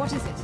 What is it?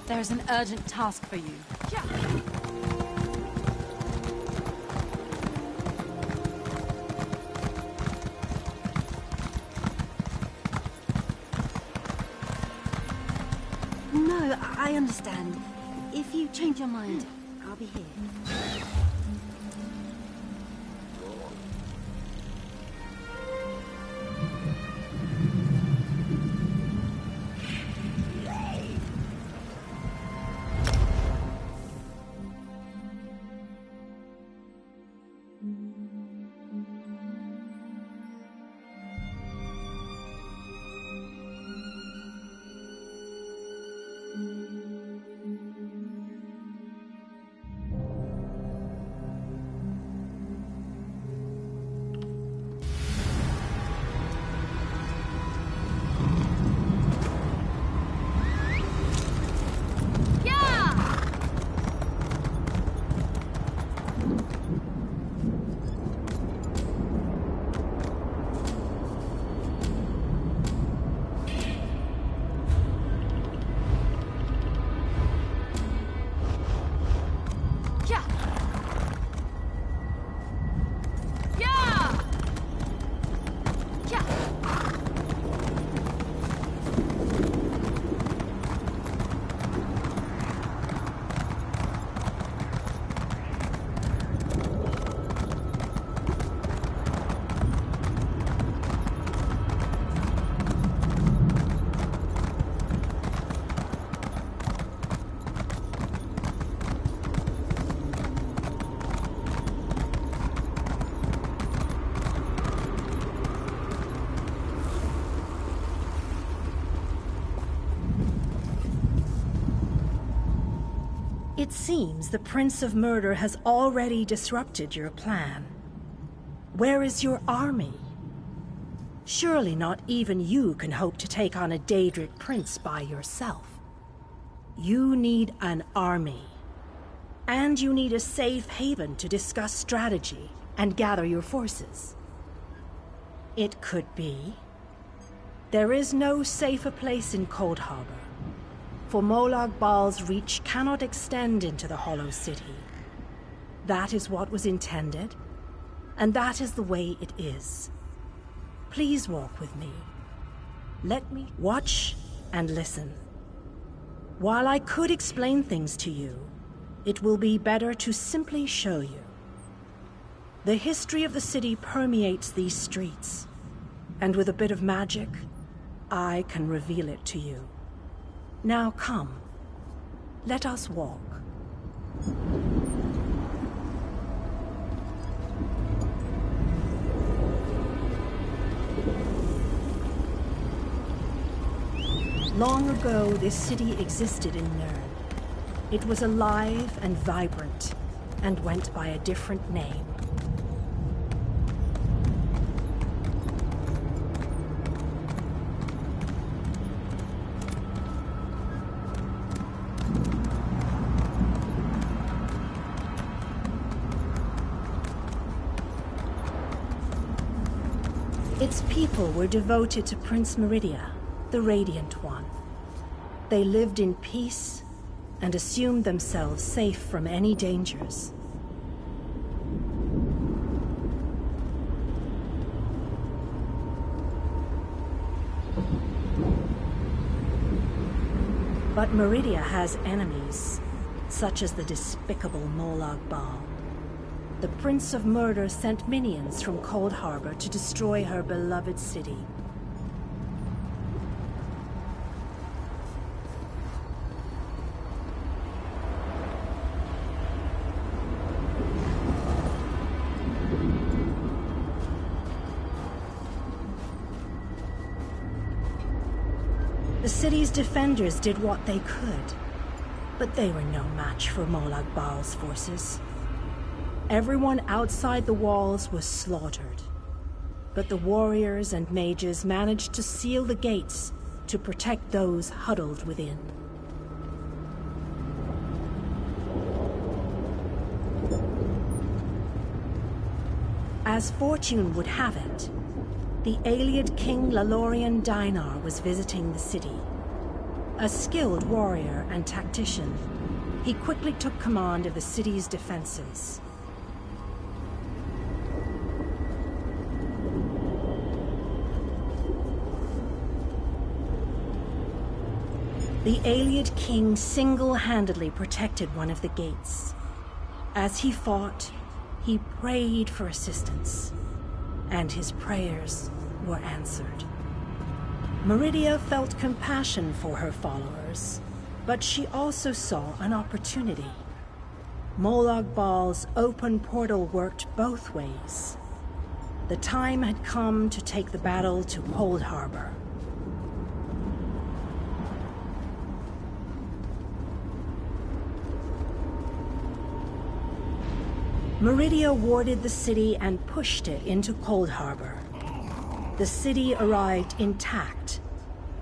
There's an urgent task for you. No, I understand. If you change your mind, I'll be here. It seems the Prince of Murder has already disrupted your plan. Where is your army? Surely not even you can hope to take on a Daedric prince by yourself. You need an army. And you need a safe haven to discuss strategy and gather your forces. It could be. There is no safer place in Cold Harbor. For Molag Bal's reach cannot extend into the Hollow City. That is what was intended, and that is the way it is. Please walk with me. Let me watch and listen. While I could explain things to you, it will be better to simply show you. The history of the city permeates these streets, and with a bit of magic, I can reveal it to you. Now come, let us walk. Long ago, this city existed in Nirn. It was alive and vibrant, and went by a different name. Its people were devoted to Prince Meridia, the Radiant One. They lived in peace and assumed themselves safe from any dangers. But Meridia has enemies, such as the despicable Molag Bal. The Prince of Murder sent minions from Cold Harbor to destroy her beloved city. The city's defenders did what they could, but they were no match for Molag Bal's forces. Everyone outside the walls was slaughtered, but the warriors and mages managed to seal the gates to protect those huddled within. As fortune would have it, the Ayleid king Lalorian Dainar was visiting the city. A skilled warrior and tactician, he quickly took command of the city's defenses. The Ayleid king single-handedly protected one of the gates. As he fought, he prayed for assistance, and his prayers were answered. Meridia felt compassion for her followers, but she also saw an opportunity. Molag Bal's open portal worked both ways. The time had come to take the battle to Cold Harbor. Meridia warded the city and pushed it into Cold Harbor. The city arrived intact,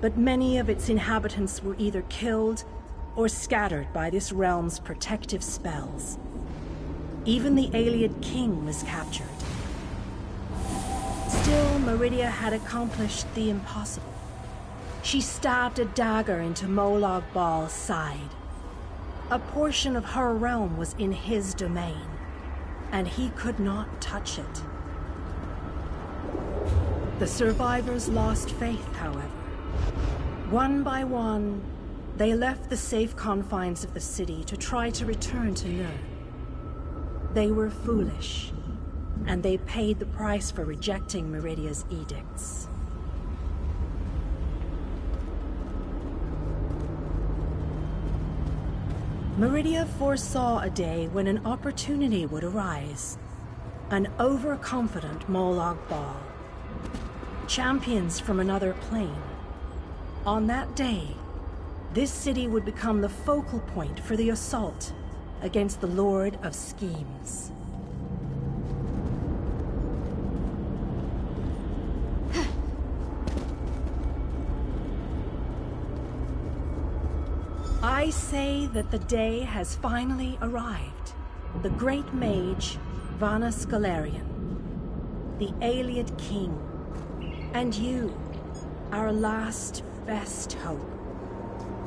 but many of its inhabitants were either killed or scattered by this realm's protective spells. Even the Ayleid king was captured. Still, Meridia had accomplished the impossible. She stabbed a dagger into Molag Bal's side. A portion of her realm was in his domain, and he could not touch it. The survivors lost faith, however. One by one, they left the safe confines of the city to try to return to Nurn. They were foolish, and they paid the price for rejecting Meridia's edicts. Meridia foresaw a day when an opportunity would arise. An overconfident Molag Bal. Champions from another plane. On that day, this city would become the focal point for the assault against the Lord of Schemes. I say that the day has finally arrived. The great mage, Vanas Galarian, the Ayleid king, and you, our last best hope.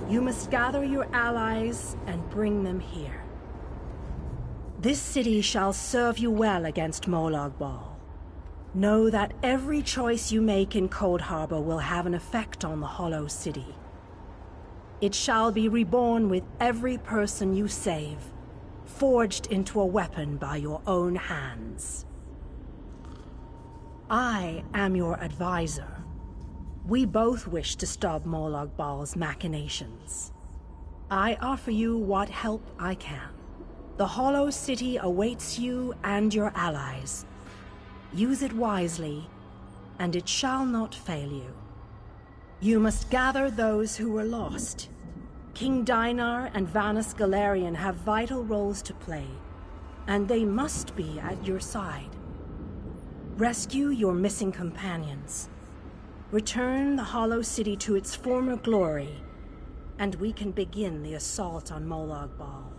You must gather your allies and bring them here. This city shall serve you well against Molag Bal. Know that every choice you make in Cold Harbor will have an effect on the Hollow City. It shall be reborn with every person you save, forged into a weapon by your own hands. I am your advisor. We both wish to stop Molag Bal's machinations. I offer you what help I can. The Hollow City awaits you and your allies. Use it wisely, and it shall not fail you. You must gather those who were lost. King Dainar and Vanas Galarian have vital roles to play. and they must be at your side. Rescue your missing companions. Return the Hollow City to its former glory, and we can begin the assault on Molag Bal.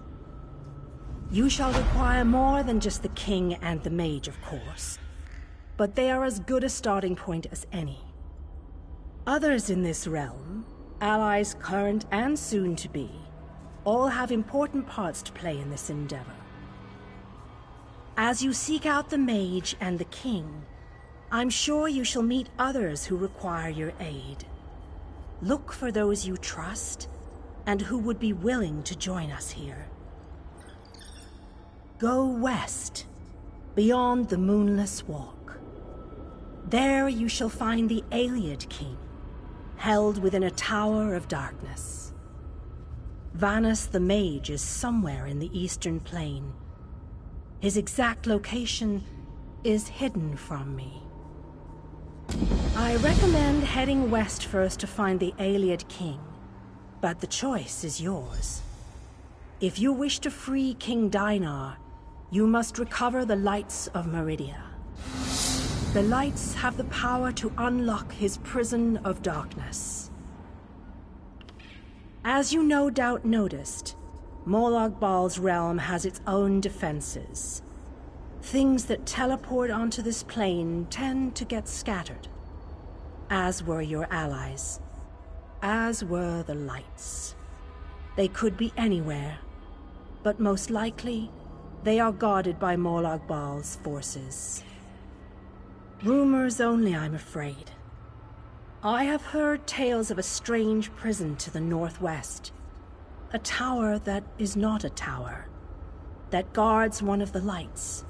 You shall require more than just the king and the mage, of course, but they are as good a starting point as any. Others in this realm, allies current and soon to be, all have important parts to play in this endeavor. As you seek out the mage and the king, I'm sure you shall meet others who require your aid. Look for those you trust and who would be willing to join us here. Go west, beyond the Moonless Walk. There you shall find the Ayleid King, held within a tower of darkness. Vanus the Mage is somewhere in the Eastern Plain. His exact location is hidden from me. I recommend heading west first to find the Ayleid King, but the choice is yours. If you wish to free King Dinar, you must recover the lights of Meridia. The lights have the power to unlock his prison of darkness. As you no doubt noticed, Molag Bal's realm has its own defenses. Things that teleport onto this plane tend to get scattered. As were your allies. As were the lights. They could be anywhere, but most likely, they are guarded by Molag Bal's forces. Rumors only, I'm afraid. I have heard tales of a strange prison to the northwest. A tower that is not a tower, that guards one of the lights.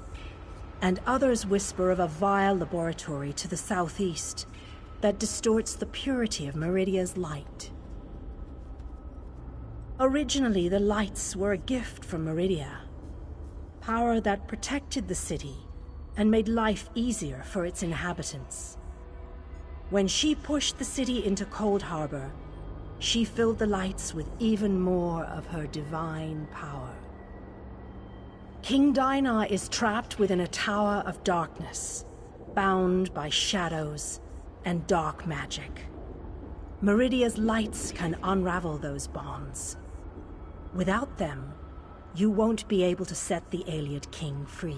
And others whisper of a vile laboratory to the southeast that distorts the purity of Meridia's light. Originally, the lights were a gift from Meridia. Power that protected the city and made life easier for its inhabitants. When she pushed the city into Cold Harbor, she filled the lights with even more of her divine power. King Dinar is trapped within a tower of darkness, bound by shadows and dark magic. Meridia's lights can unravel those bonds. Without them, you won't be able to set the Ayleid King free.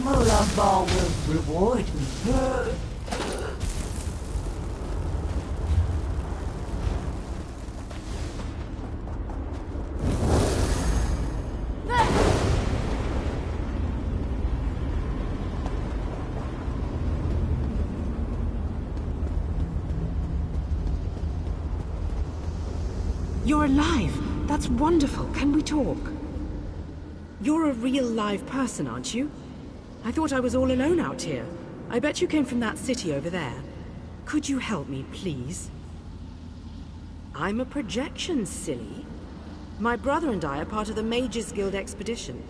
Molag Bal will reward me. You're alive. That's wonderful. Can we talk? You're a real live person, aren't you? I thought I was all alone out here. I bet you came from that city over there. Could you help me, please? I'm a projection, silly. My brother and I are part of the Mages Guild expedition.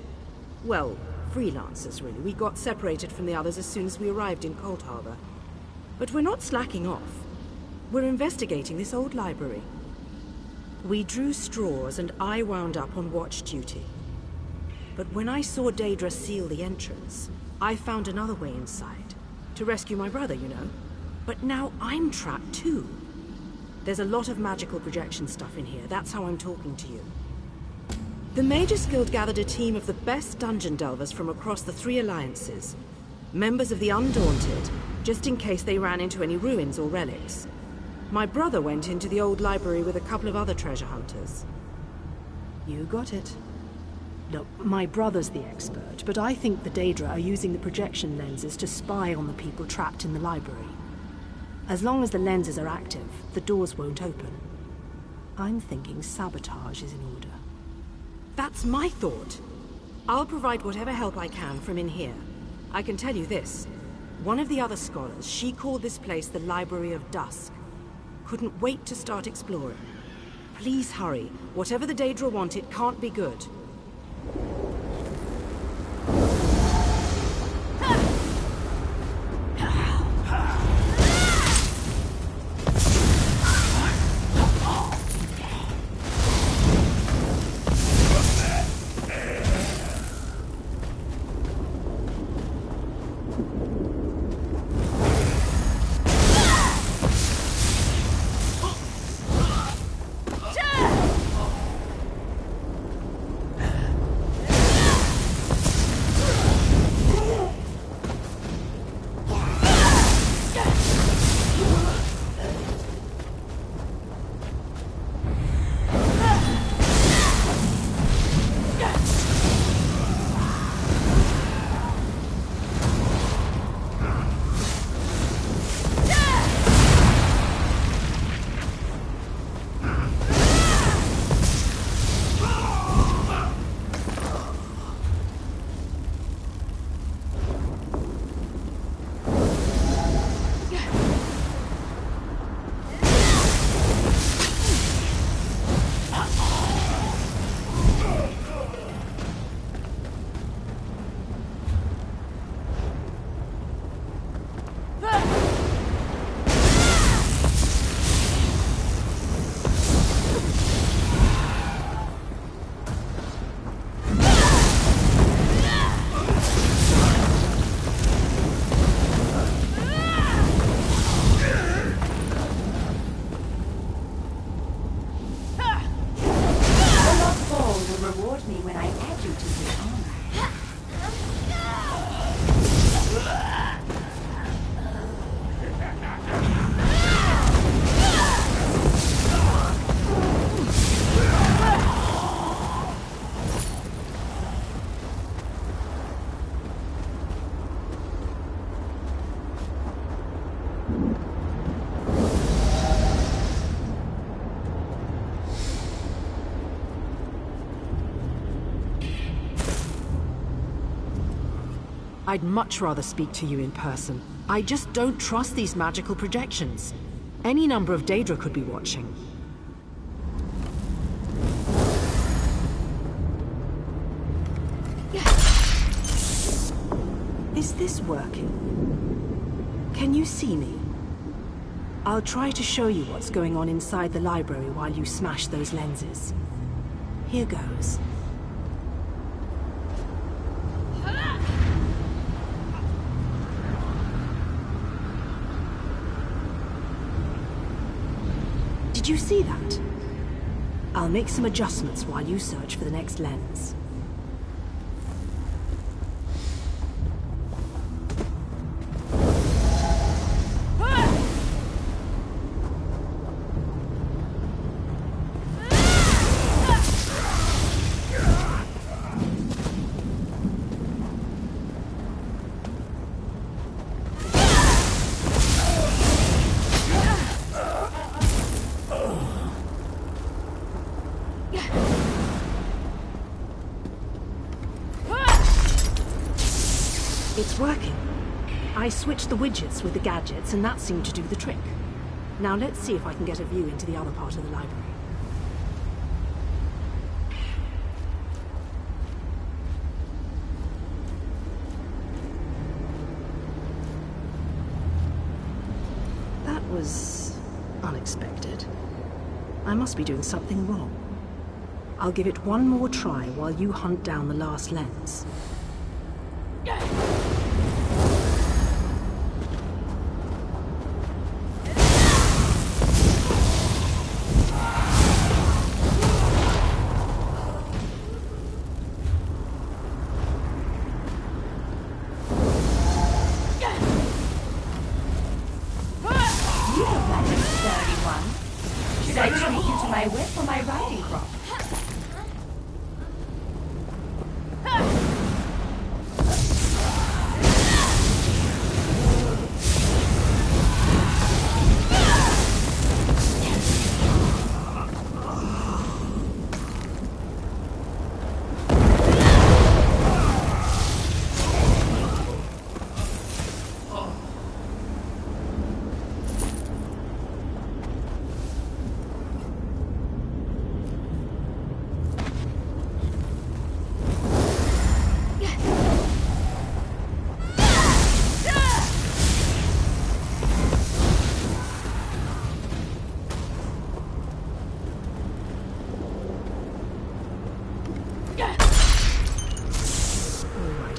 Well, freelancers, really. We got separated from the others as soon as we arrived in Cold Harbor. But we're not slacking off. We're investigating this old library. We drew straws and I wound up on watch duty. But when I saw Daedra seal the entrance, I found another way inside. To rescue my brother, you know. But now I'm trapped too. There's a lot of magical projection stuff in here. That's how I'm talking to you. The Mages Guild gathered a team of the best dungeon delvers from across the 3 alliances. Members of the Undaunted, just in case they ran into any ruins or relics. My brother went into the old library with a couple of other treasure hunters. You got it. Look, my brother's the expert, but I think the Daedra are using the projection lenses to spy on the people trapped in the library. As long as the lenses are active, the doors won't open. I'm thinking sabotage is in order. That's my thought. I'll provide whatever help I can from in here. I can tell you this. One of the other scholars, she called this place the Library of Dusk. Couldn't wait to start exploring. Please hurry. Whatever the Daedra want, it can't be good. I'd much rather speak to you in person. I just don't trust these magical projections. Any number of Daedra could be watching. Is this working? Can you see me? I'll try to show you what's going on inside the library while you smash those lenses. Here goes. Did you see that? I'll make some adjustments while you search for the next lens. It's working. I switched the widgets with the gadgets, and that seemed to do the trick. Now let's see if I can get a view into the other part of the library. That was unexpected. I must be doing something wrong. I'll give it one more try while you hunt down the last lens. Should I treat you to my whip or my riding crop?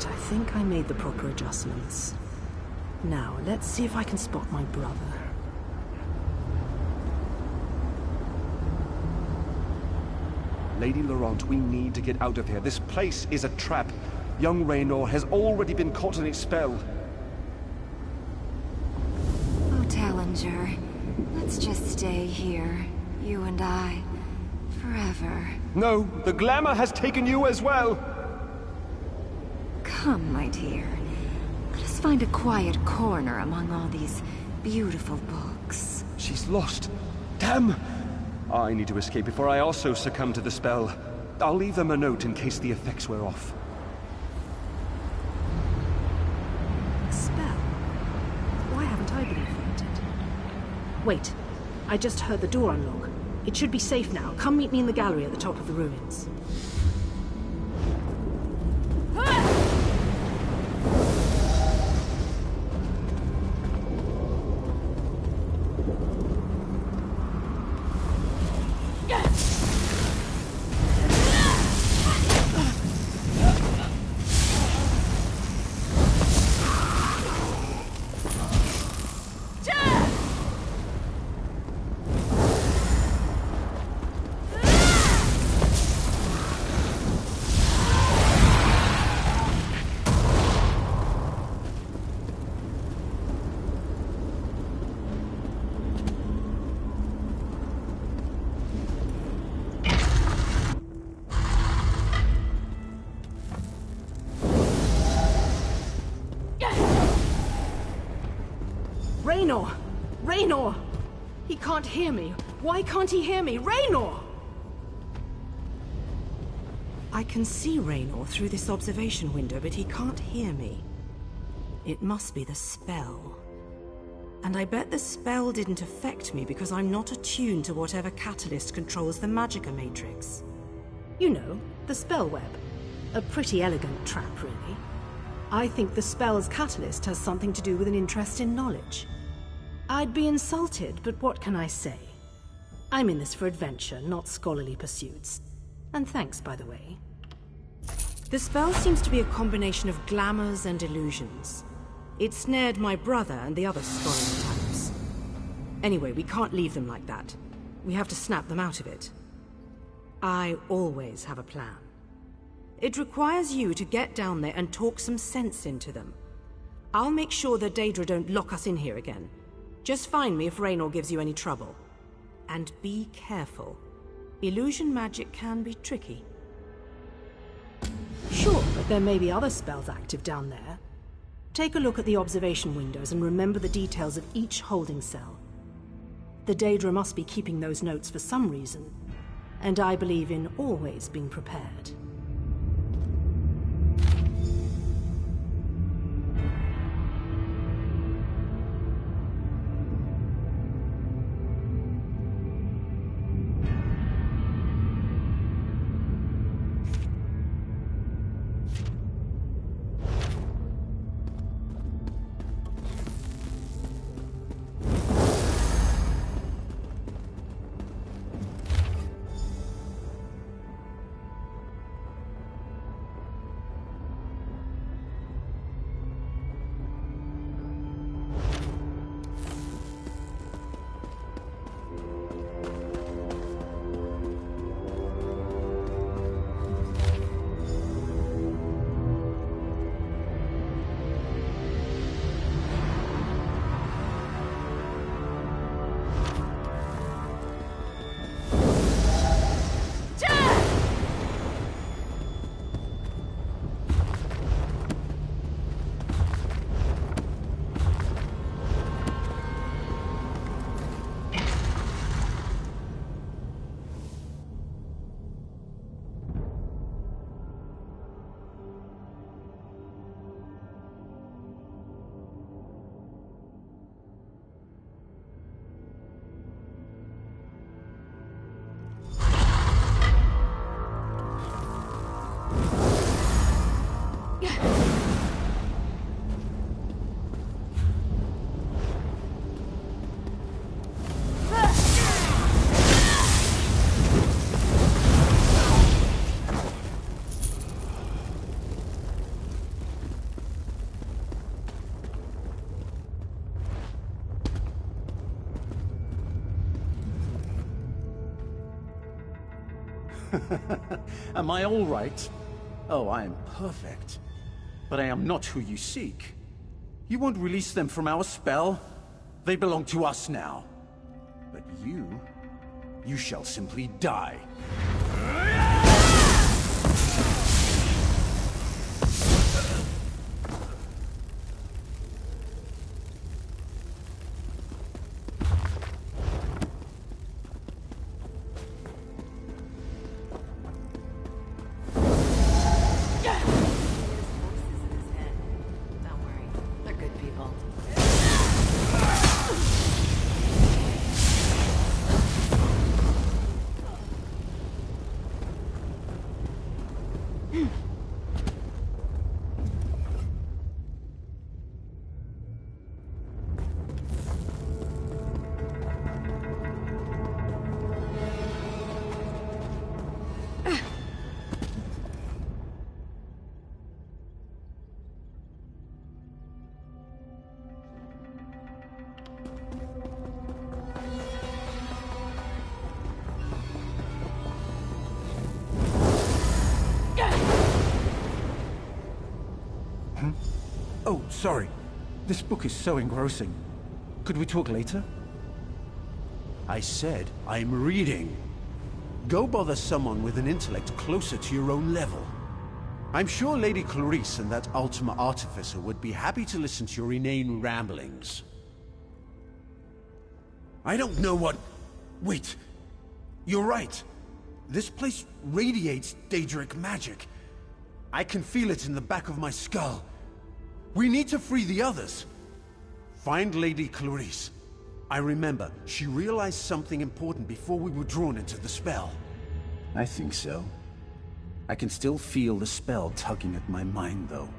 I think I made the proper adjustments. Now, let's see if I can spot my brother. Lady Laurent, we need to get out of here. This place is a trap. Young Raynor has already been caught in its spell. Oh, Tallinger, let's just stay here, you and I, forever. No, the glamour has taken you as well. Come, my dear. Let us find a quiet corner among all these beautiful books. She's lost. Damn! I need to escape before I also succumb to the spell. I'll leave them a note in case the effects wear off. Spell? Why haven't I been affected? Wait, I just heard the door unlock. It should be safe now. Come meet me in the gallery at the top of the ruins. Raynor! Raynor! He can't hear me. Why can't he hear me? Raynor! I can see Raynor through this observation window, but he can't hear me. It must be the spell. And I bet the spell didn't affect me because I'm not attuned to whatever catalyst controls the Magicka matrix. You know, the spell web. A pretty elegant trap, really. I think the spell's catalyst has something to do with an interest in knowledge. I'd be insulted, but what can I say? I'm in this for adventure, not scholarly pursuits. And thanks, by the way. The spell seems to be a combination of glamours and illusions. It snared my brother and the other scholarly types. Anyway, we can't leave them like that. We have to snap them out of it. I always have a plan. It requires you to get down there and talk some sense into them. I'll make sure the Daedra don't lock us in here again. Just find me if Raynor gives you any trouble. And be careful. Illusion magic can be tricky. Sure, but there may be other spells active down there. Take a look at the observation windows and remember the details of each holding cell. The Daedra must be keeping those notes for some reason, and I believe in always being prepared. Am I all right? Oh, I am perfect. But I am not who you seek. You won't release them from our spell. They belong to us now. But you shall simply die. Oh, sorry. This book is so engrossing. Could we talk later? I said I'm reading. Go bother someone with an intellect closer to your own level. I'm sure Lady Clarice and that Ultima Artificer would be happy to listen to your inane ramblings. I don't know what... Wait. You're right. This place radiates Daedric magic. I can feel it in the back of my skull. We need to free the others. Find Lady Clarice. I remember, she realized something important before we were drawn into the spell. I think so. I can still feel the spell tugging at my mind, though.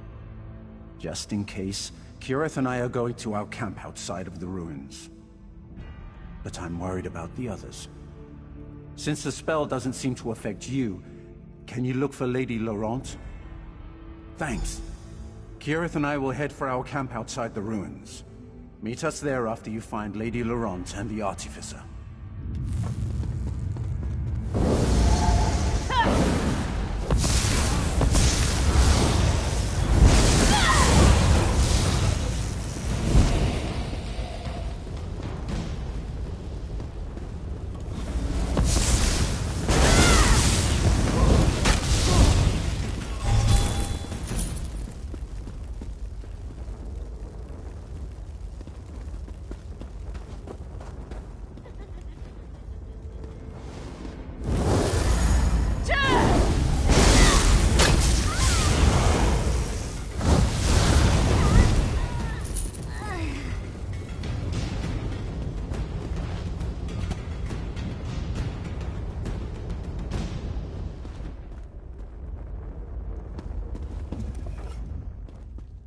Just in case, Kirith and I are going to our camp outside of the ruins. But I'm worried about the others. Since the spell doesn't seem to affect you, can you look for Lady Laurent? Thanks. Kirith and I will head for our camp outside the ruins. Meet us there after you find Lady Laurent and the Artificer.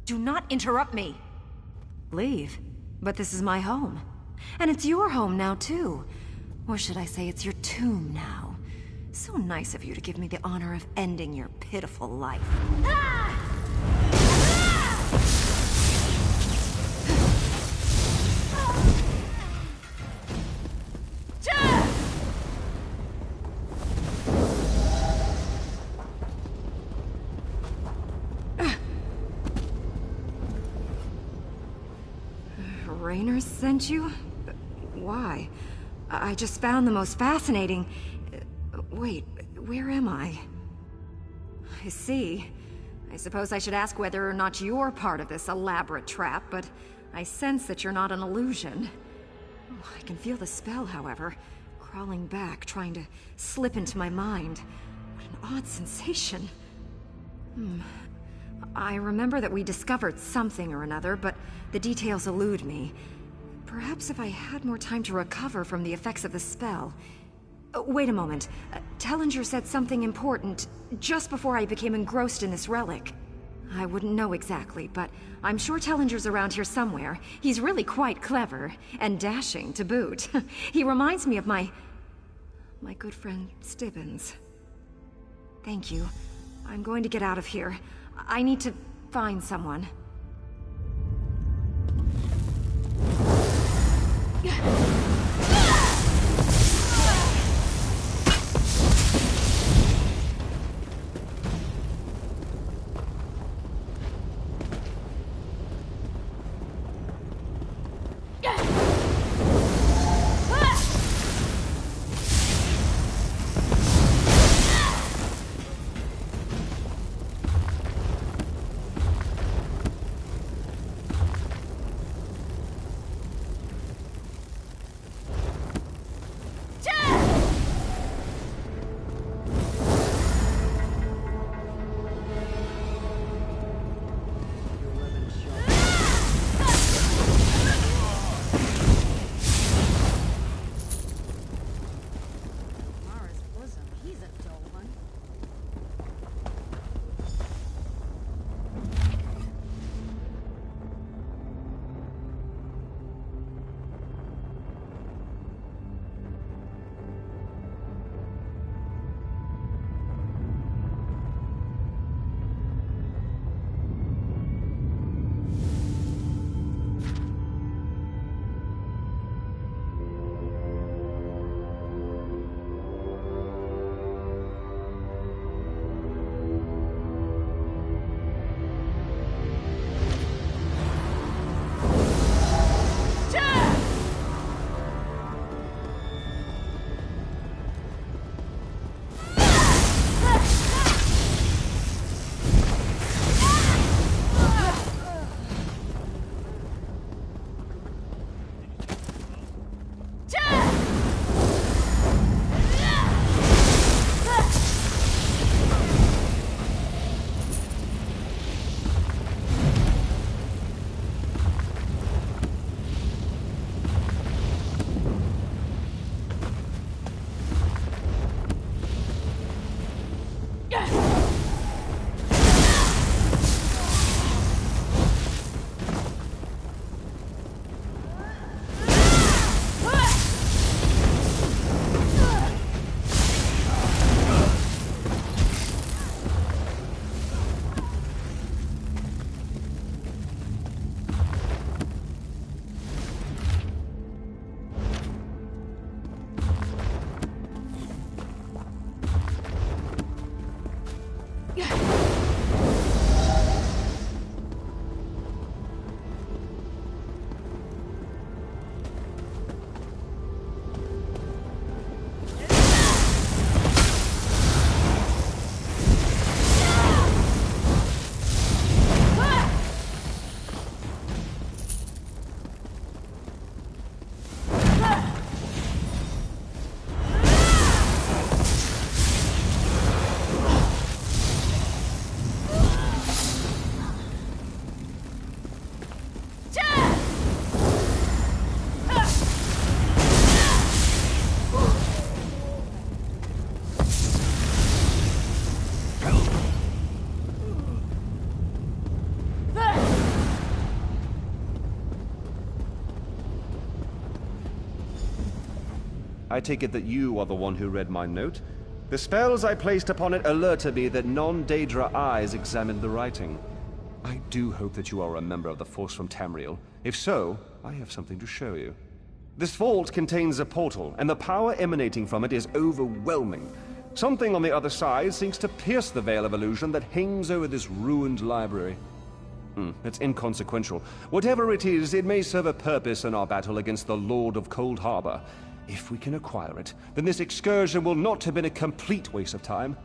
Do not interrupt me! Leave? But this is my home. And it's your home now, too. Or should I say it's your tomb now. So nice of you to give me the honor of ending your pitiful life. Raynor sent you? Why? I just found the most fascinating... Wait, where am I? I see. I suppose I should ask whether or not you're part of this elaborate trap, but I sense that you're not an illusion. Oh, I can feel the spell, however, crawling back, trying to slip into my mind. What an odd sensation. I remember that we discovered something or another, but the details elude me. Perhaps if I had more time to recover from the effects of the spell... wait a moment. Tellinger said something important just before I became engrossed in this relic. I wouldn't know exactly, but I'm sure Tellinger's around here somewhere. He's really quite clever, and dashing to boot. He reminds me of my good friend Stibbins. Thank you. I'm going to get out of here. I need to find someone. I take it that you are the one who read my note. The spells I placed upon it alerted me that non-Daedra eyes examined the writing. I do hope that you are a member of the force from Tamriel. If so, I have something to show you. This vault contains a portal, and the power emanating from it is overwhelming. Something on the other side seems to pierce the veil of illusion that hangs over this ruined library. It's inconsequential. Whatever it is, it may serve a purpose in our battle against the Lord of Cold Harbor. If we can acquire it, then this excursion will not have been a complete waste of time.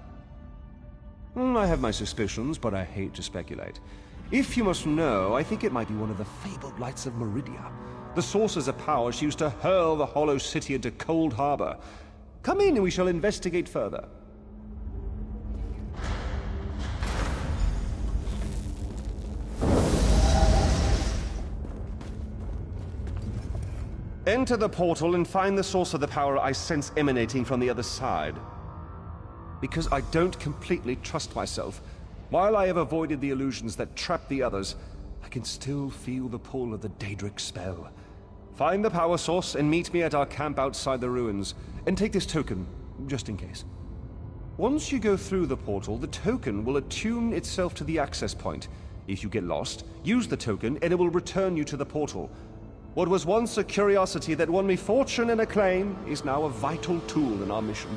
I have my suspicions, but I hate to speculate. If you must know, I think it might be one of the fabled lights of Meridia. The sources of power she used to hurl the Hollow City into Cold Harbor. Come in and we shall investigate further. Enter the portal and find the source of the power I sense emanating from the other side. Because I don't completely trust myself, while I have avoided the illusions that trap the others, I can still feel the pull of the Daedric spell. Find the power source and meet me at our camp outside the ruins, and take this token, just in case. Once you go through the portal, the token will attune itself to the access point. If you get lost, use the token and it will return you to the portal. What was once a curiosity that won me fortune and acclaim is now a vital tool in our mission.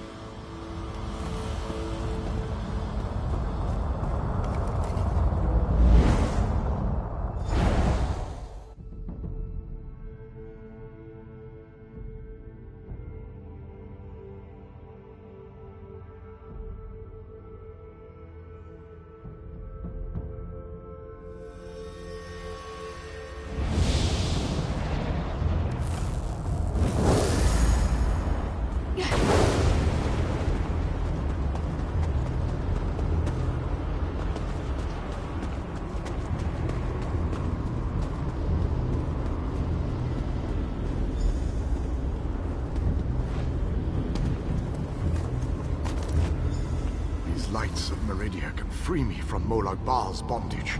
Lights of Meridia can free me from Molag Bal's bondage.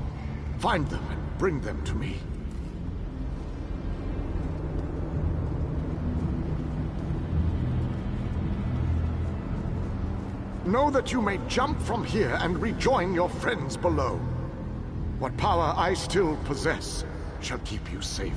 Find them and bring them to me. Know that you may jump from here and rejoin your friends below. What power I still possess shall keep you safe.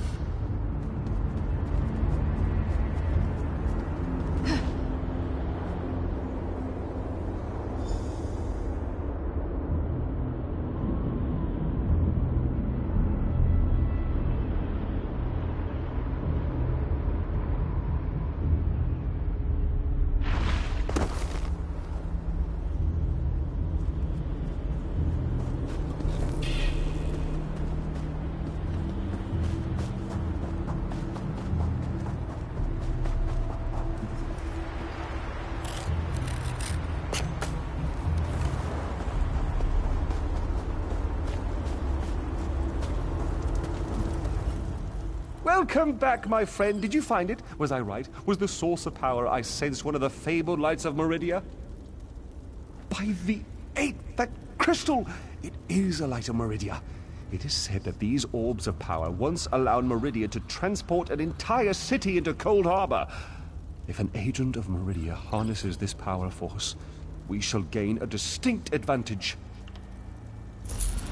Welcome back, my friend. Did you find it? Was I right? Was the source of power I sensed one of the fabled lights of Meridia? By the eighth, that crystal! It is a light of Meridia. It is said that these orbs of power once allowed Meridia to transport an entire city into Cold Harbor. If an agent of Meridia harnesses this power force, we shall gain a distinct advantage.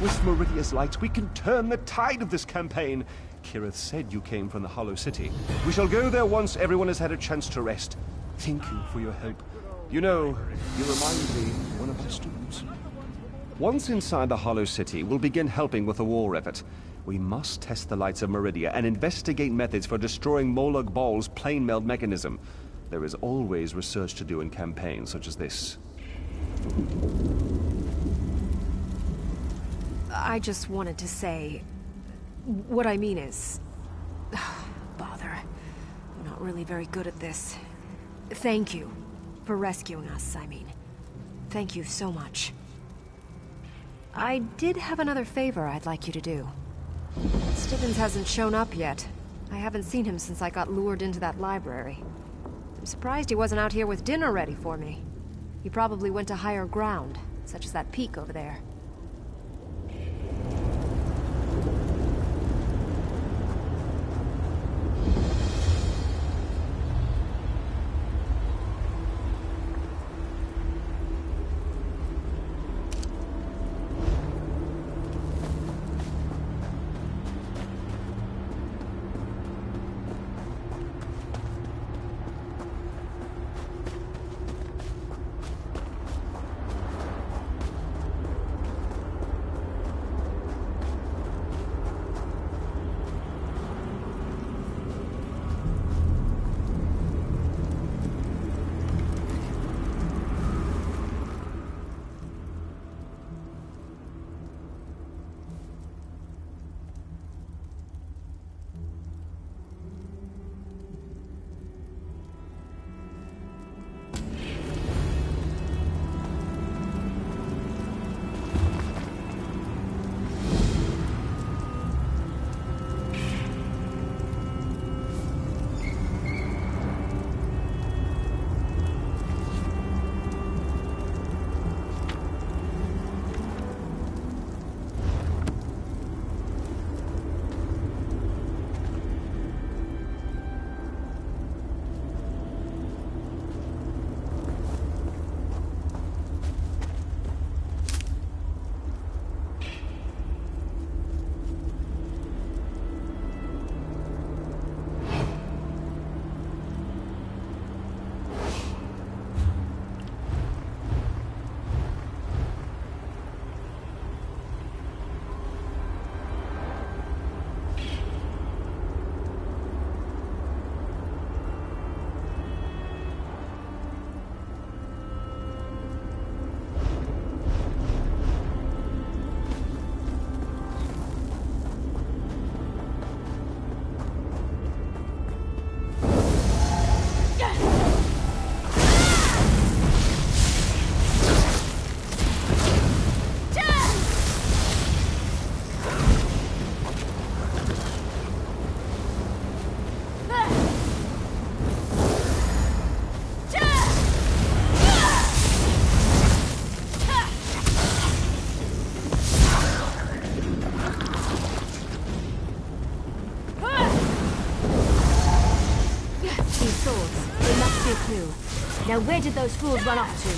With Meridia's light, we can turn the tide of this campaign. Kirith said you came from the Hollow City. We shall go there once everyone has had a chance to rest. Thank you for your help. You know, you remind me of one of my students. Once inside the Hollow City, we'll begin helping with the war effort. We must test the lights of Meridia and investigate methods for destroying Molag Bal's plane meld mechanism. There is always research to do in campaigns such as this. I just wanted to say... What I mean is... Bother. I'm not really very good at this. Thank you. For rescuing us, I mean. Thank you so much. I did have another favor I'd like you to do. Stibbins hasn't shown up yet. I haven't seen him since I got lured into that library. I'm surprised he wasn't out here with dinner ready for me. He probably went to higher ground, such as that peak over there. swords. They must be a clue. Now where did those fools run off to?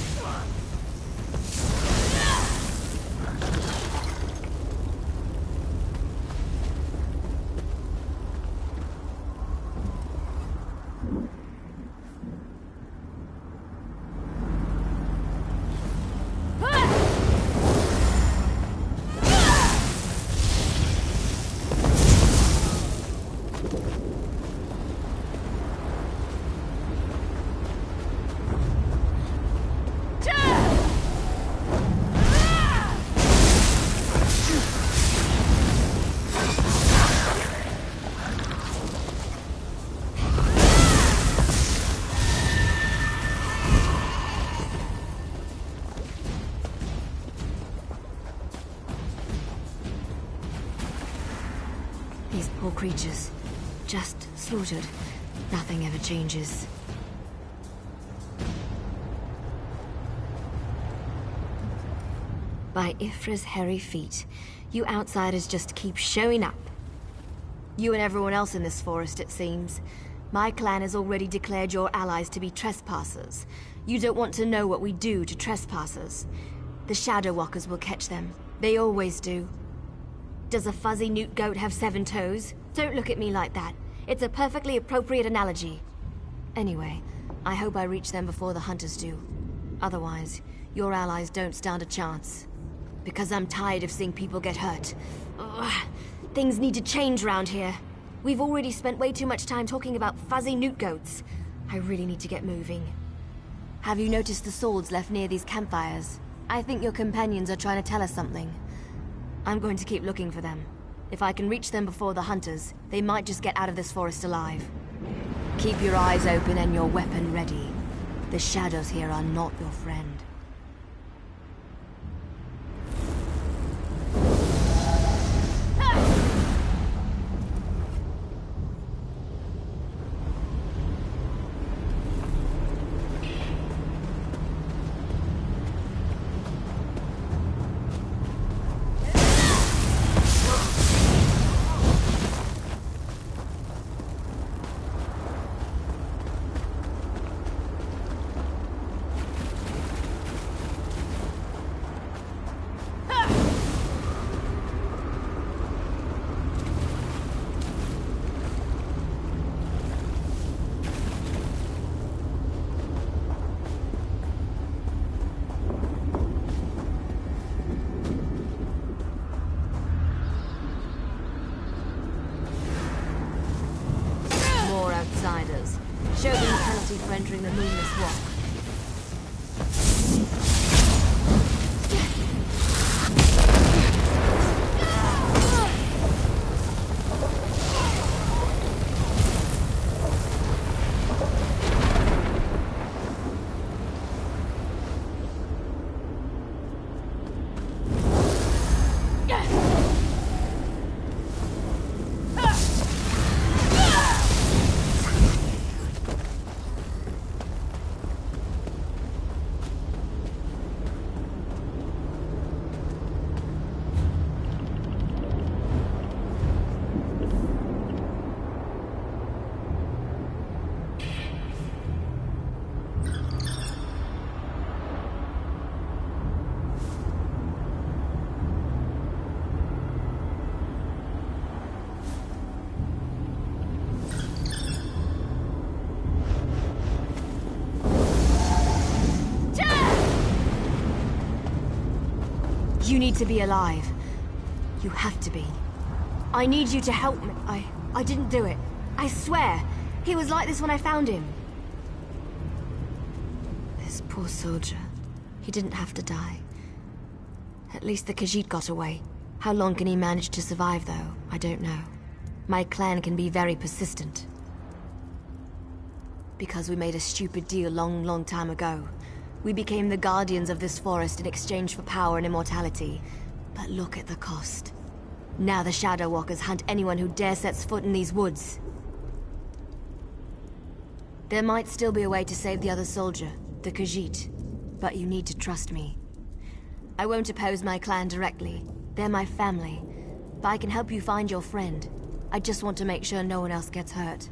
These poor creatures. Just slaughtered. Nothing ever changes. By Ifra's hairy feet, you outsiders just keep showing up. You and everyone else in this forest, it seems. My clan has already declared your allies to be trespassers. You don't want to know what we do to trespassers. The Shadow Walkers will catch them. They always do. Does a fuzzy newt goat have 7 toes? Don't look at me like that. It's a perfectly appropriate analogy. Anyway, I hope I reach them before the hunters do. Otherwise, your allies don't stand a chance. Because I'm tired of seeing people get hurt. Ugh. Things need to change around here. We've already spent way too much time talking about fuzzy newt goats. I really need to get moving. Have you noticed the swords left near these campfires? I think your companions are trying to tell us something. I'm going to keep looking for them. If I can reach them before the hunters, they might just get out of this forest alive. Keep your eyes open and your weapon ready. The shadows here are not your friend. Outsiders. Show them the penalty for entering the Moonless Walk. You need to be alive. You have to be. I need you to help me. I didn't do it. I swear. He was like this when I found him. This poor soldier. He didn't have to die. At least the Khajiit got away. How long can he manage to survive, though? I don't know. My clan can be very persistent. Because we made a stupid deal long time ago. We became the guardians of this forest in exchange for power and immortality. But look at the cost. Now the Shadow Walkers hunt anyone who dare sets foot in these woods. There might still be a way to save the other soldier, the Khajiit. But you need to trust me. I won't oppose my clan directly. They're my family. But I can help you find your friend. I just want to make sure no one else gets hurt.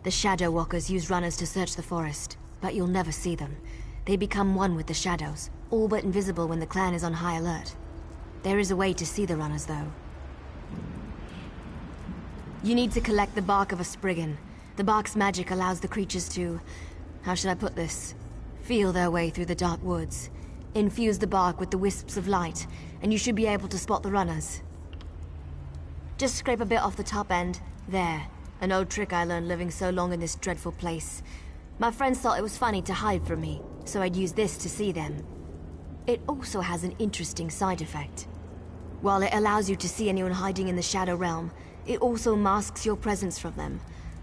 The Shadow Walkers use runners to search the forest, but you'll never see them. They become one with the shadows, all but invisible when the clan is on high alert. There is a way to see the runners, though. You need to collect the bark of a Spriggan. The bark's magic allows the creatures to... how should I put this? Feel their way through the dark woods. Infuse the bark with the wisps of light, and you should be able to spot the runners. Just scrape a bit off the top end. There. An old trick I learned living so long in this dreadful place. My friends thought it was funny to hide from me, so I'd use this to see them. It also has an interesting side effect. While it allows you to see anyone hiding in the Shadow Realm, it also masks your presence from them.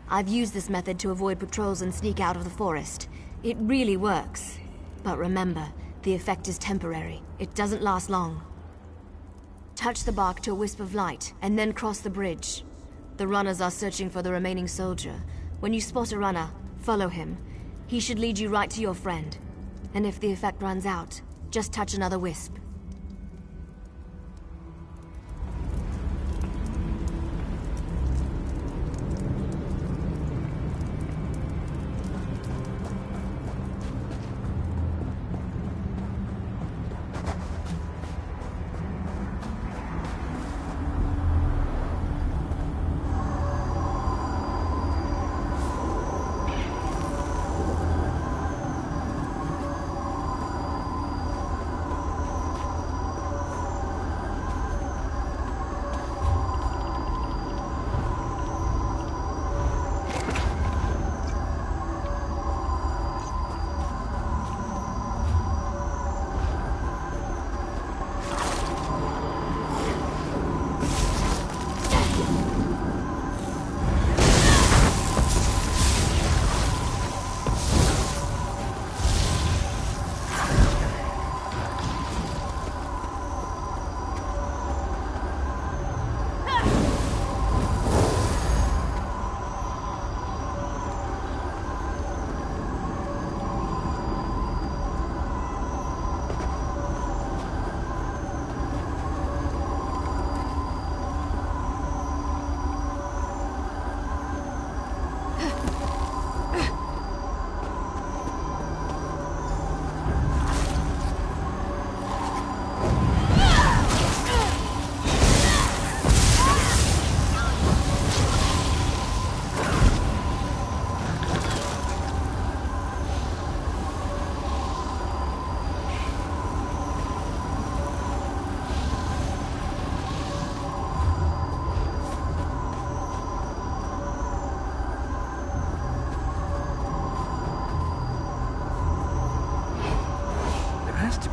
I've used this method to avoid patrols and sneak out of the forest. It really works. But remember, the effect is temporary. It doesn't last long. Touch the bark to a wisp of light, and then cross the bridge. The runners are searching for the remaining soldier. When you spot a runner, follow him. He should lead you right to your friend. And if the effect runs out, just touch another wisp.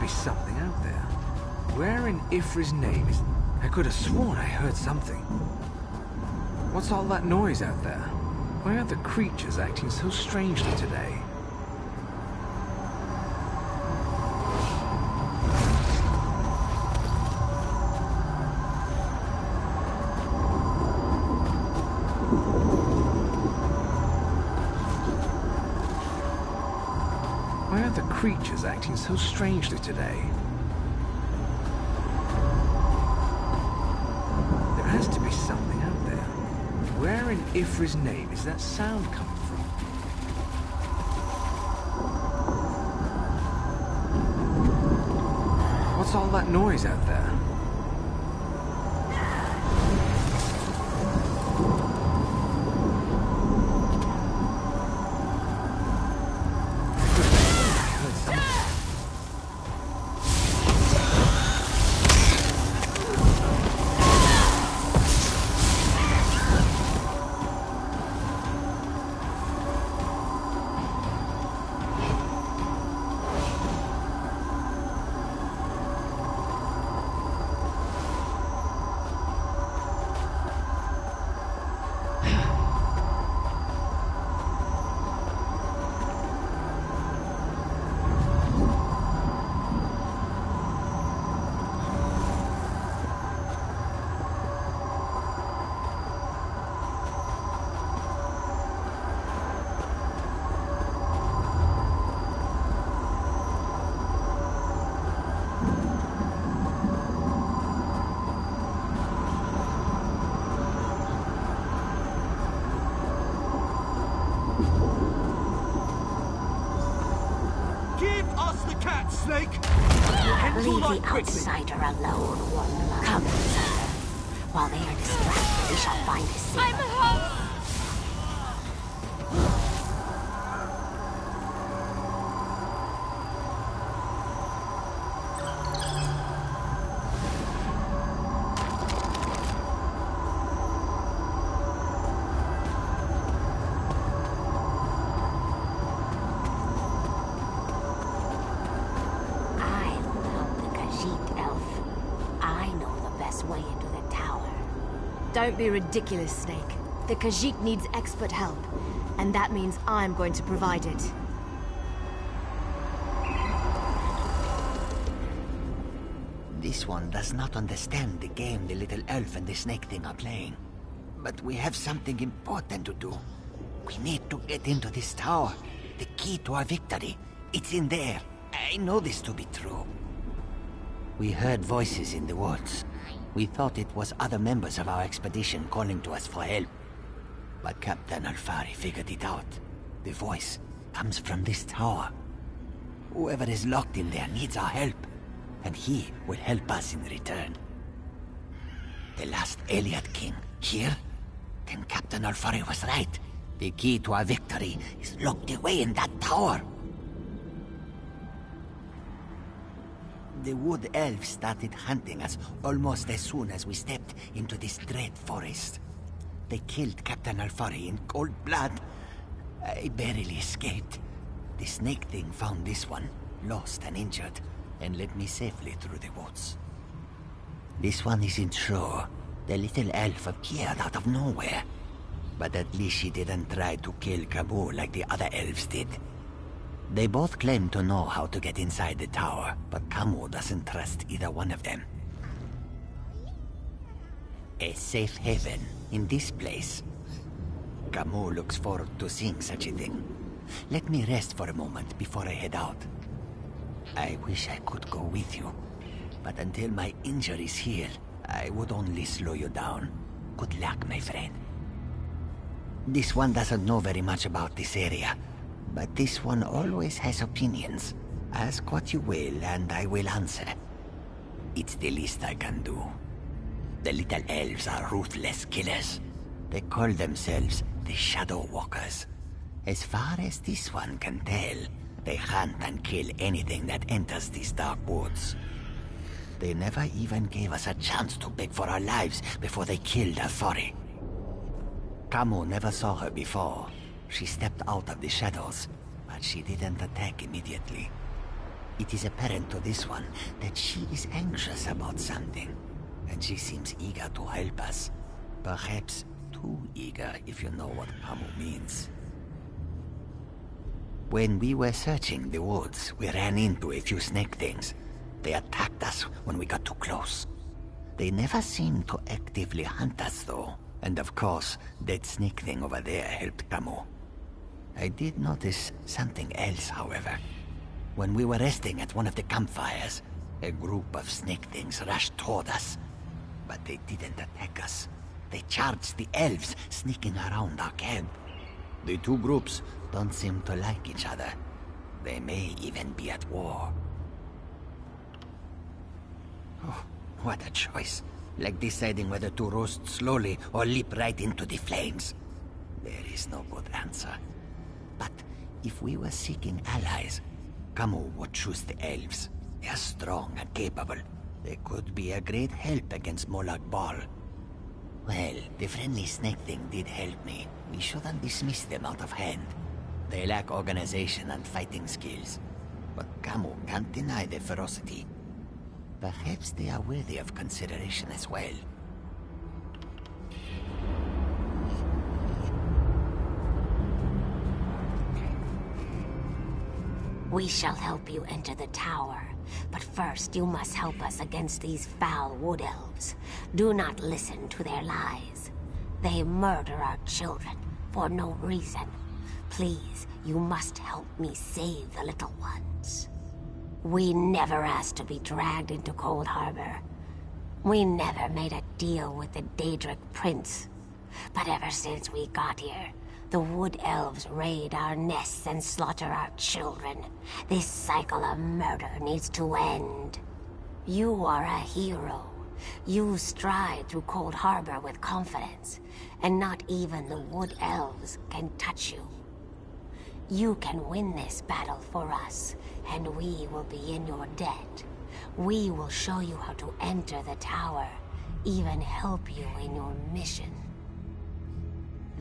Something out there. Where in Ifri's name is... I could have sworn I heard something. What's all that noise out there? Why are the creatures acting so strangely today? Why are the creatures acting so strangely today? There has to be something out there. Where in Ifri's name is that sound coming from? What's all that noise out there? that snake! Leave the outsider alone, one. Come, insider. While they are distracted, we shall find a safe. I'm home! Don't be ridiculous, Snake. The Khajiit needs expert help, and that means I'm going to provide it. This one does not understand the game the little elf and the snake thing are playing. But we have something important to do. We need to get into this tower. The key to our victory. It's in there. I know this to be true. We heard voices in the woods. We thought it was other members of our expedition calling to us for help. But Captain Alfari figured it out. The voice comes from this tower. Whoever is locked in there needs our help, and he will help us in return. The last Elliot King here? Then Captain Alfari was right. The key to our victory is locked away in that tower. The wood elves started hunting us almost as soon as we stepped into this dread forest. They killed Captain Alfari in cold blood. I barely escaped. The snake thing found this one, lost and injured, and led me safely through the woods. This one isn't sure. The little elf appeared out of nowhere. But at least she didn't try to kill Camus like the other elves did. They both claim to know how to get inside the tower, but Camus doesn't trust either one of them. A safe haven in this place. Camus looks forward to seeing such a thing. Let me rest for a moment before I head out. I wish I could go with you, but until my injuries heal, I would only slow you down. Good luck, my friend. This one doesn't know very much about this area, but this one always has opinions. Ask what you will, and I will answer. It's the least I can do. The little elves are ruthless killers. They call themselves the Shadow Walkers. As far as this one can tell, they hunt and kill anything that enters these dark woods. They never even gave us a chance to beg for our lives before they killed Alfari. Camus never saw her before. She stepped out of the shadows, but she didn't attack immediately. It is apparent to this one that she is anxious about something, and she seems eager to help us. Perhaps too eager, if you know what Camus means. When we were searching the woods, we ran into a few snake things. They attacked us when we got too close. They never seemed to actively hunt us, though. And of course, that snake thing over there helped Camus. I did notice something else, however. When we were resting at one of the campfires, a group of snake things rushed toward us. But they didn't attack us. They charged the elves sneaking around our camp. The two groups don't seem to like each other. They may even be at war. Oh, what a choice. Like deciding whether to roast slowly or leap right into the flames. There is no good answer. But if we were seeking allies, Camus would choose the elves. They are strong and capable. They could be a great help against Molag Bal. Well, the friendly snake thing did help me. We shouldn't dismiss them out of hand. They lack organization and fighting skills. But Camus can't deny their ferocity. Perhaps they are worthy of consideration as well. We shall help you enter the tower, but first you must help us against these foul wood elves. Do not listen to their lies. They murder our children for no reason. Please, you must help me save the little ones. We never asked to be dragged into Cold Harbor. We never made a deal with the Daedric Prince. But ever since we got here, The Wood Elves raid our nests and slaughter our children. This cycle of murder needs to end. You are a hero. You stride through Cold Harbor with confidence, and not even the Wood Elves can touch you. You can win this battle for us, and we will be in your debt. We will show you how to enter the tower, even help you in your mission.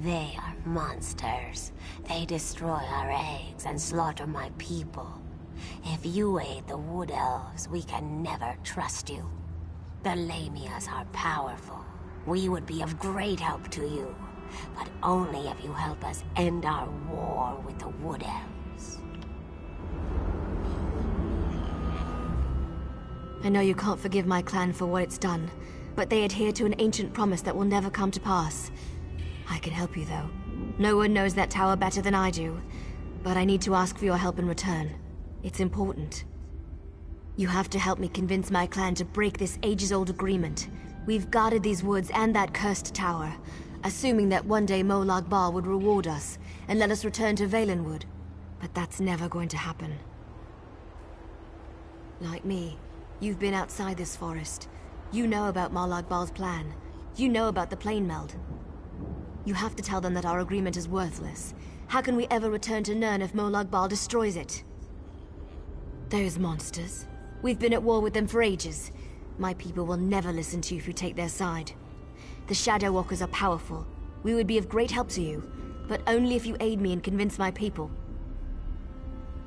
They are monsters. They destroy our eggs and slaughter my people. If you aid the Wood Elves, we can never trust you. The Lamias are powerful. We would be of great help to you, but only if you help us end our war with the Wood Elves. I know you can't forgive my clan for what it's done, but they adhere to an ancient promise that will never come to pass. I can help you, though. No one knows that tower better than I do, but I need to ask for your help in return. It's important. You have to help me convince my clan to break this ages-old agreement. We've guarded these woods and that cursed tower, assuming that one day Molag Bal would reward us and let us return to Valenwood. But that's never going to happen. Like me, you've been outside this forest. You know about Molag Bal's plan. You know about the plane meld. You have to tell them that our agreement is worthless. How can we ever return to Nirn if Molag Bal destroys it? Those monsters. We've been at war with them for ages. My people will never listen to you if you take their side. The Shadow Walkers are powerful. We would be of great help to you, but only if you aid me and convince my people.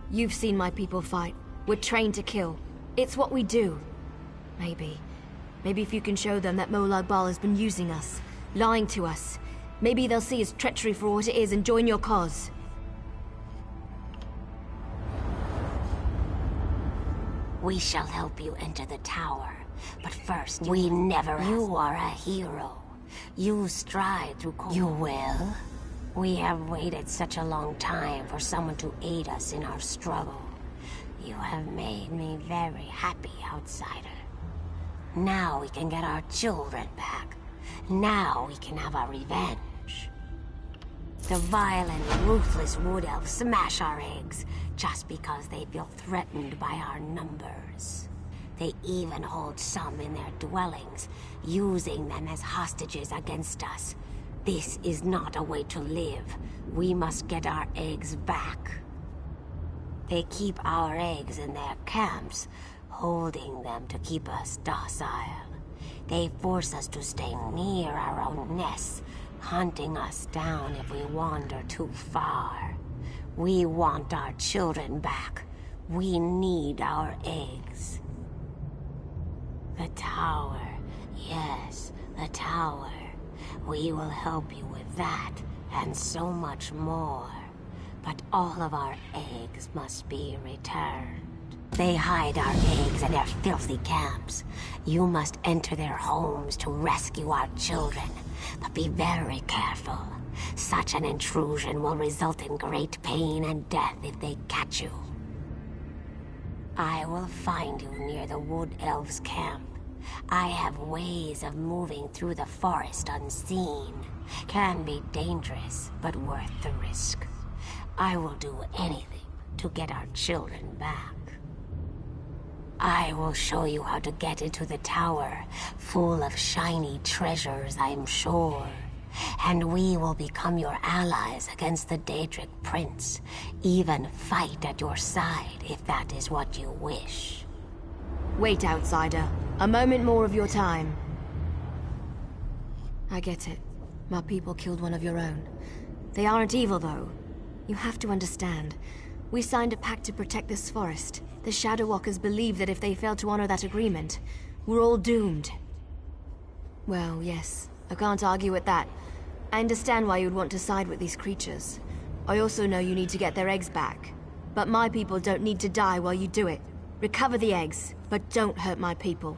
You've seen my people fight. We're trained to kill. It's what we do. Maybe if you can show them that Molag Bal has been using us, lying to us, maybe they'll see his treachery for what it is and join your cause. We shall help you enter the tower, but first we never ask. You are a hero. You stride through cold. You will? We have waited such a long time for someone to aid us in our struggle. You have made me very happy, outsider. Now we can get our children back. Now we can have our revenge. The vile and ruthless Wood Elves smash our eggs just because they feel threatened by our numbers. They even hold some in their dwellings, using them as hostages against us. This is not a way to live. We must get our eggs back. They keep our eggs in their camps, holding them to keep us docile. They force us to stay near our own nests, hunting us down if we wander too far. We want our children back. We need our eggs. The tower. Yes, the tower. We will help you with that, and so much more. But all of our eggs must be returned. They hide our eggs in their filthy camps. You must enter their homes to rescue our children. But be very careful. Such an intrusion will result in great pain and death if they catch you. I will find you near the Wood Elves' camp. I have ways of moving through the forest unseen. Can be dangerous, but worth the risk. I will do anything to get our children back. I will show you how to get into the tower, full of shiny treasures, I'm sure. And we will become your allies against the Daedric Prince. Even fight at your side if that is what you wish. Wait, outsider. A moment more of your time. I get it. My people killed one of your own. They aren't evil, though. You have to understand. We signed a pact to protect this forest. The Shadow Walkers believe that if they fail to honor that agreement, we're all doomed. Well, yes. I can't argue with that. I understand why you'd want to side with these creatures. I also know you need to get their eggs back. But my people don't need to die while you do it. Recover the eggs, but don't hurt my people.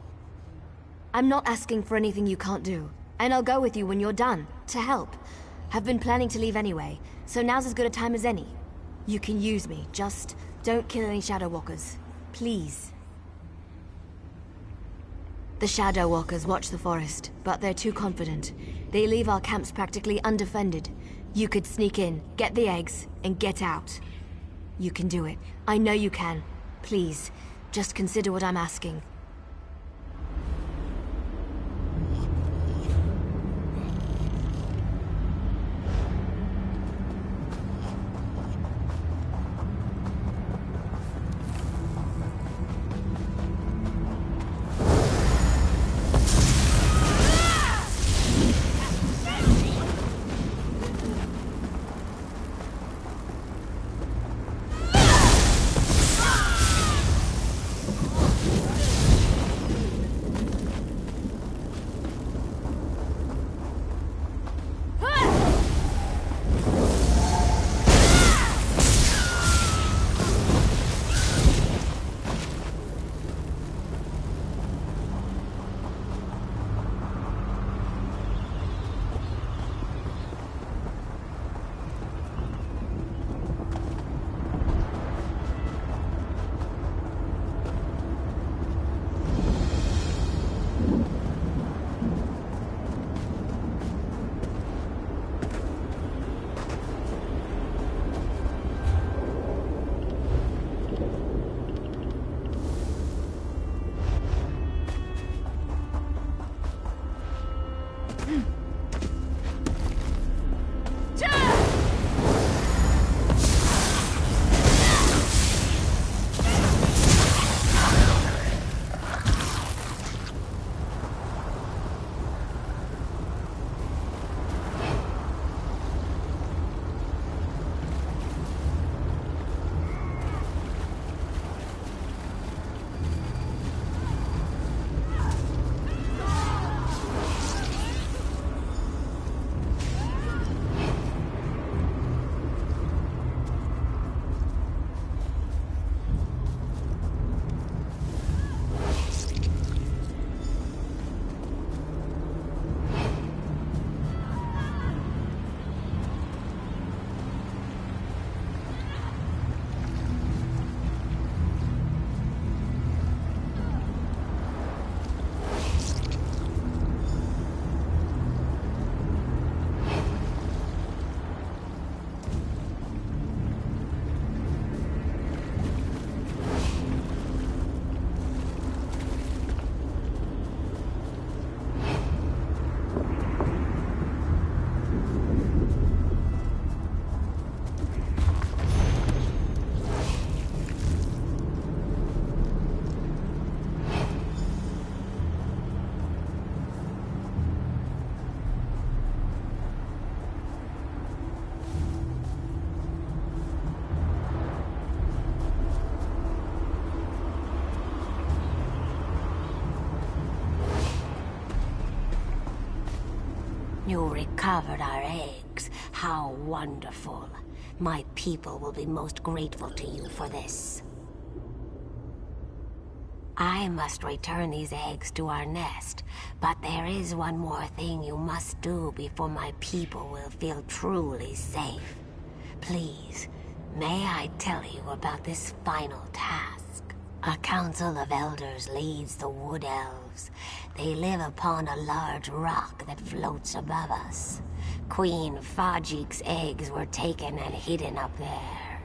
I'm not asking for anything you can't do. And I'll go with you when you're done, to help. I've been planning to leave anyway, so now's as good a time as any. You can use me, just don't kill any Shadow Walkers. Please. The Shadow Walkers watch the forest, but they're too confident. They leave our camps practically undefended. You could sneak in, get the eggs, and get out. You can do it. I know you can. Please, just consider what I'm asking. You recovered our eggs. How wonderful. My people will be most grateful to you for this. I must return these eggs to our nest, but there is one more thing you must do before my people will feel truly safe. Please, may I tell you about this final task? A council of elders leads the Wood Elves. They live upon a large rock that floats above us. Queen Fajik's eggs were taken and hidden up there.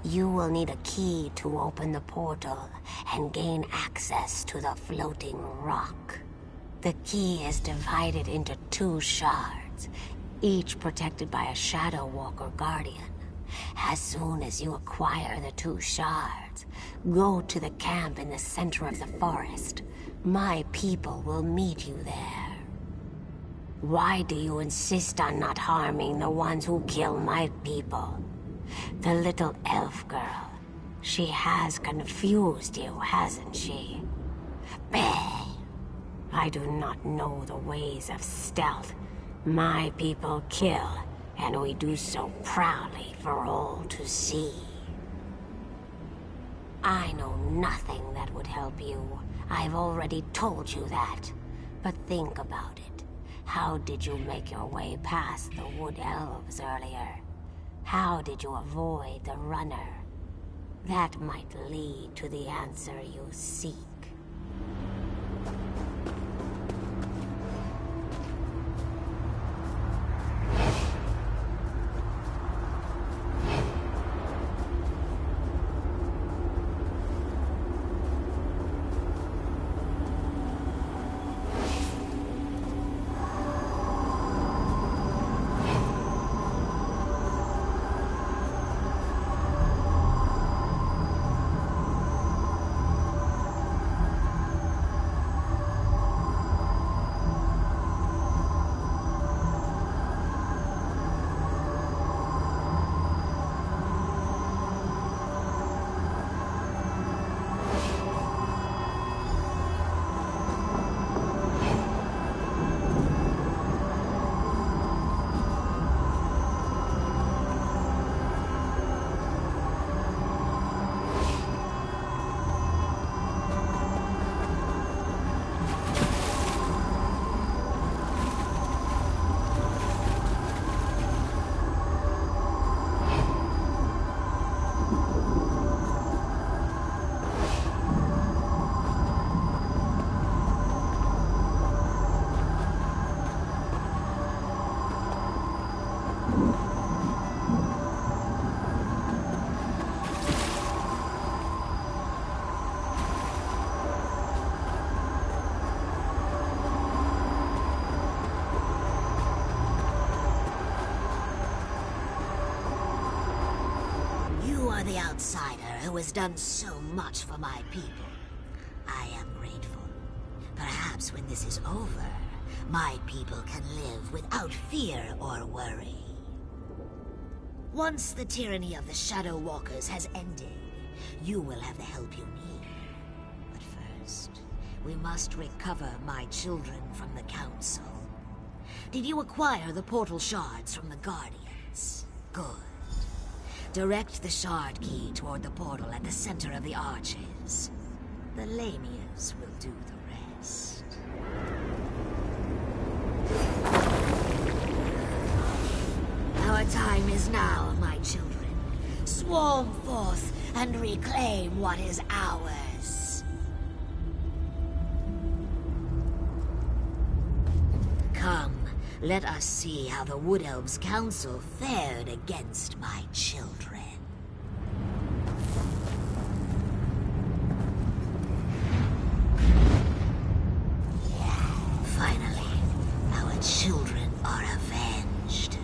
You will need a key to open the portal and gain access to the floating rock. The key is divided into 2 shards, each protected by a Shadow Walker guardian. As soon as you acquire the 2 shards, go to the camp in the center of the forest. My people will meet you there. Why do you insist on not harming the ones who kill my people? The little elf girl. She has confused you, hasn't she? Bah! I do not know the ways of stealth. My people kill, and we do so proudly for all to see. I know nothing that would help you. I've already told you that. But think about it. How did you make your way past the Wood Elves earlier? How did you avoid the runner? That might lead to the answer you seek. the outsider who has done so much for my people. I am grateful. Perhaps when this is over, my people can live without fear or worry. Once the tyranny of the Shadow Walkers has ended, you will have the help you need. But first, we must recover my children from the Council. Did you acquire the portal shards from the Guardians? Good. Direct the shard key toward the portal at the center of the arches. The Lamias will do the rest. Our time is now, my children. Swarm forth and reclaim what is ours. Come, let us see how the Wood Elves Council fared against my children. Finally, our children are avenged.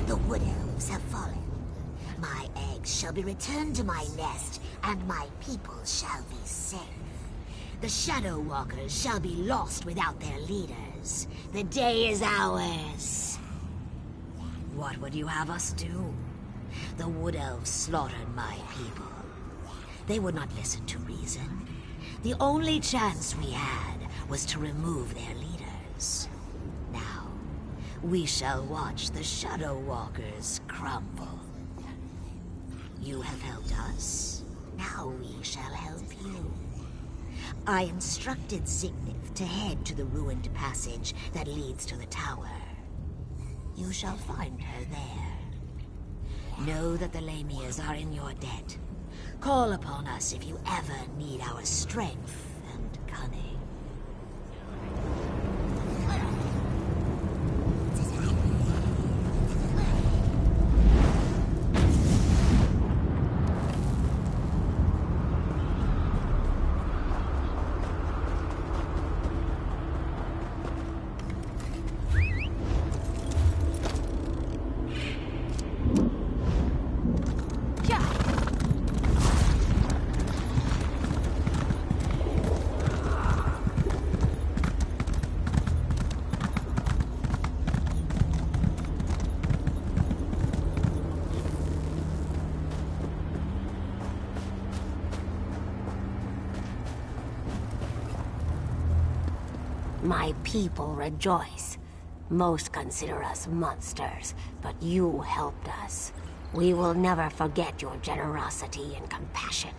The Wood Elves have fallen. My eggs shall be returned to my nest, and my people shall be safe. The Shadow Walkers shall be lost without their leaders. The day is ours. What would you have us do? The Wood Elves slaughtered my people. They would not listen to reason. The only chance we had was to remove their leaders. Now, we shall watch the Shadow Walkers crumble. You have helped us. Now we shall help you. I instructed Zignif to head to the ruined passage that leads to the tower. You shall find her there. Know that the Lamias are in your debt. Call upon us if you ever need our strength and cunning. My people rejoice. Most consider us monsters, but you helped us. We will never forget your generosity and compassion.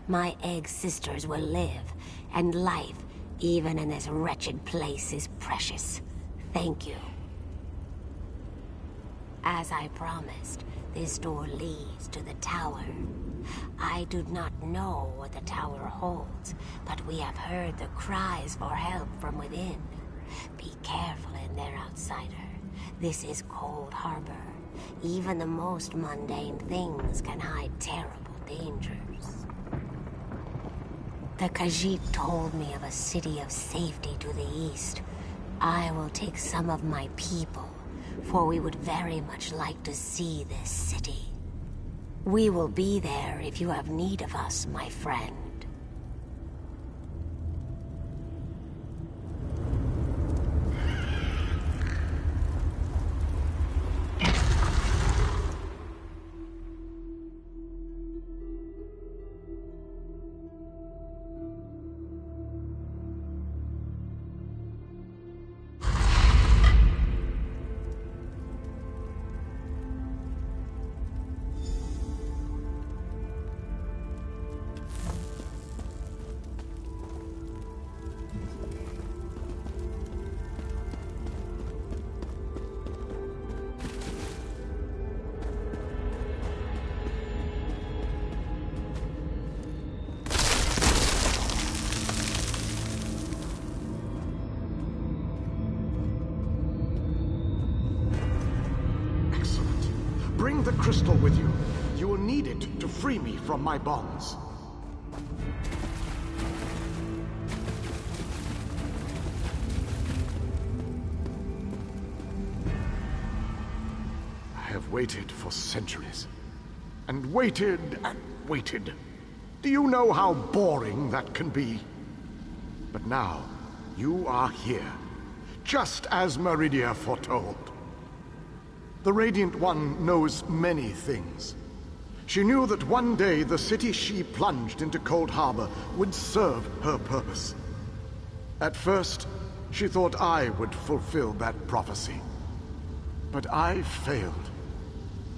My egg sisters will live, and life, even in this wretched place, is precious. Thank you. As I promised, this door leads to the tower. I do not know what the tower holds, but we have heard the cries for help from within. Be careful in there, outsider. This is Cold Harbor. Even the most mundane things can hide terrible dangers. The Khajiit told me of a city of safety to the east. I will take some of my people, for we would very much like to see this city. We will be there if you have need of us, my friend. Bring the crystal with you. You will need it to free me from my bonds. I have waited for centuries. And waited and waited. Do you know how boring that can be? But now, you are here, just as Meridia foretold. The Radiant One knows many things. She knew that one day the city she plunged into Cold Harbor would serve her purpose. At first, she thought I would fulfill that prophecy. But I failed.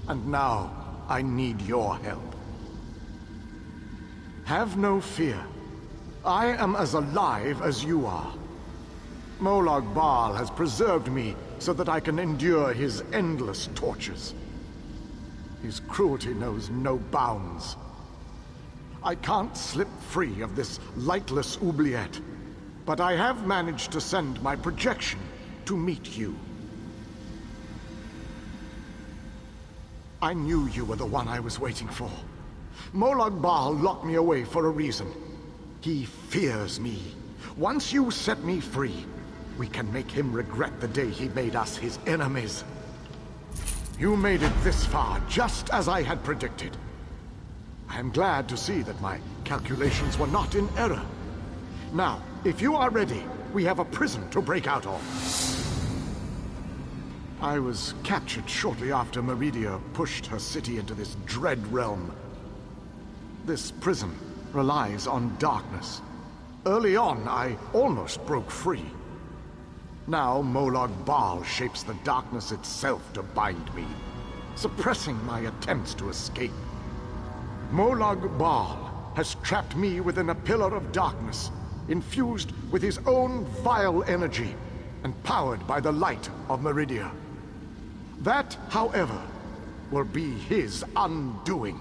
And now, I need your help. Have no fear. I am as alive as you are. Molag Bal has preserved me so that I can endure his endless tortures. His cruelty knows no bounds. I can't slip free of this lightless oubliette, but I have managed to send my projection to meet you. I knew you were the one I was waiting for. Molag Bal locked me away for a reason. He fears me. Once you set me free, we can make him regret the day he made us his enemies. You made it this far, just as I had predicted. I am glad to see that my calculations were not in error. Now, if you are ready, we have a prison to break out of. I was captured shortly after Meridia pushed her city into this dread realm. This prison relies on darkness. Early on, I almost broke free. Now Molag Bal shapes the darkness itself to bind me, suppressing my attempts to escape. Molag Bal has trapped me within a pillar of darkness, infused with his own vile energy, and powered by the light of Meridia. That, however, will be his undoing.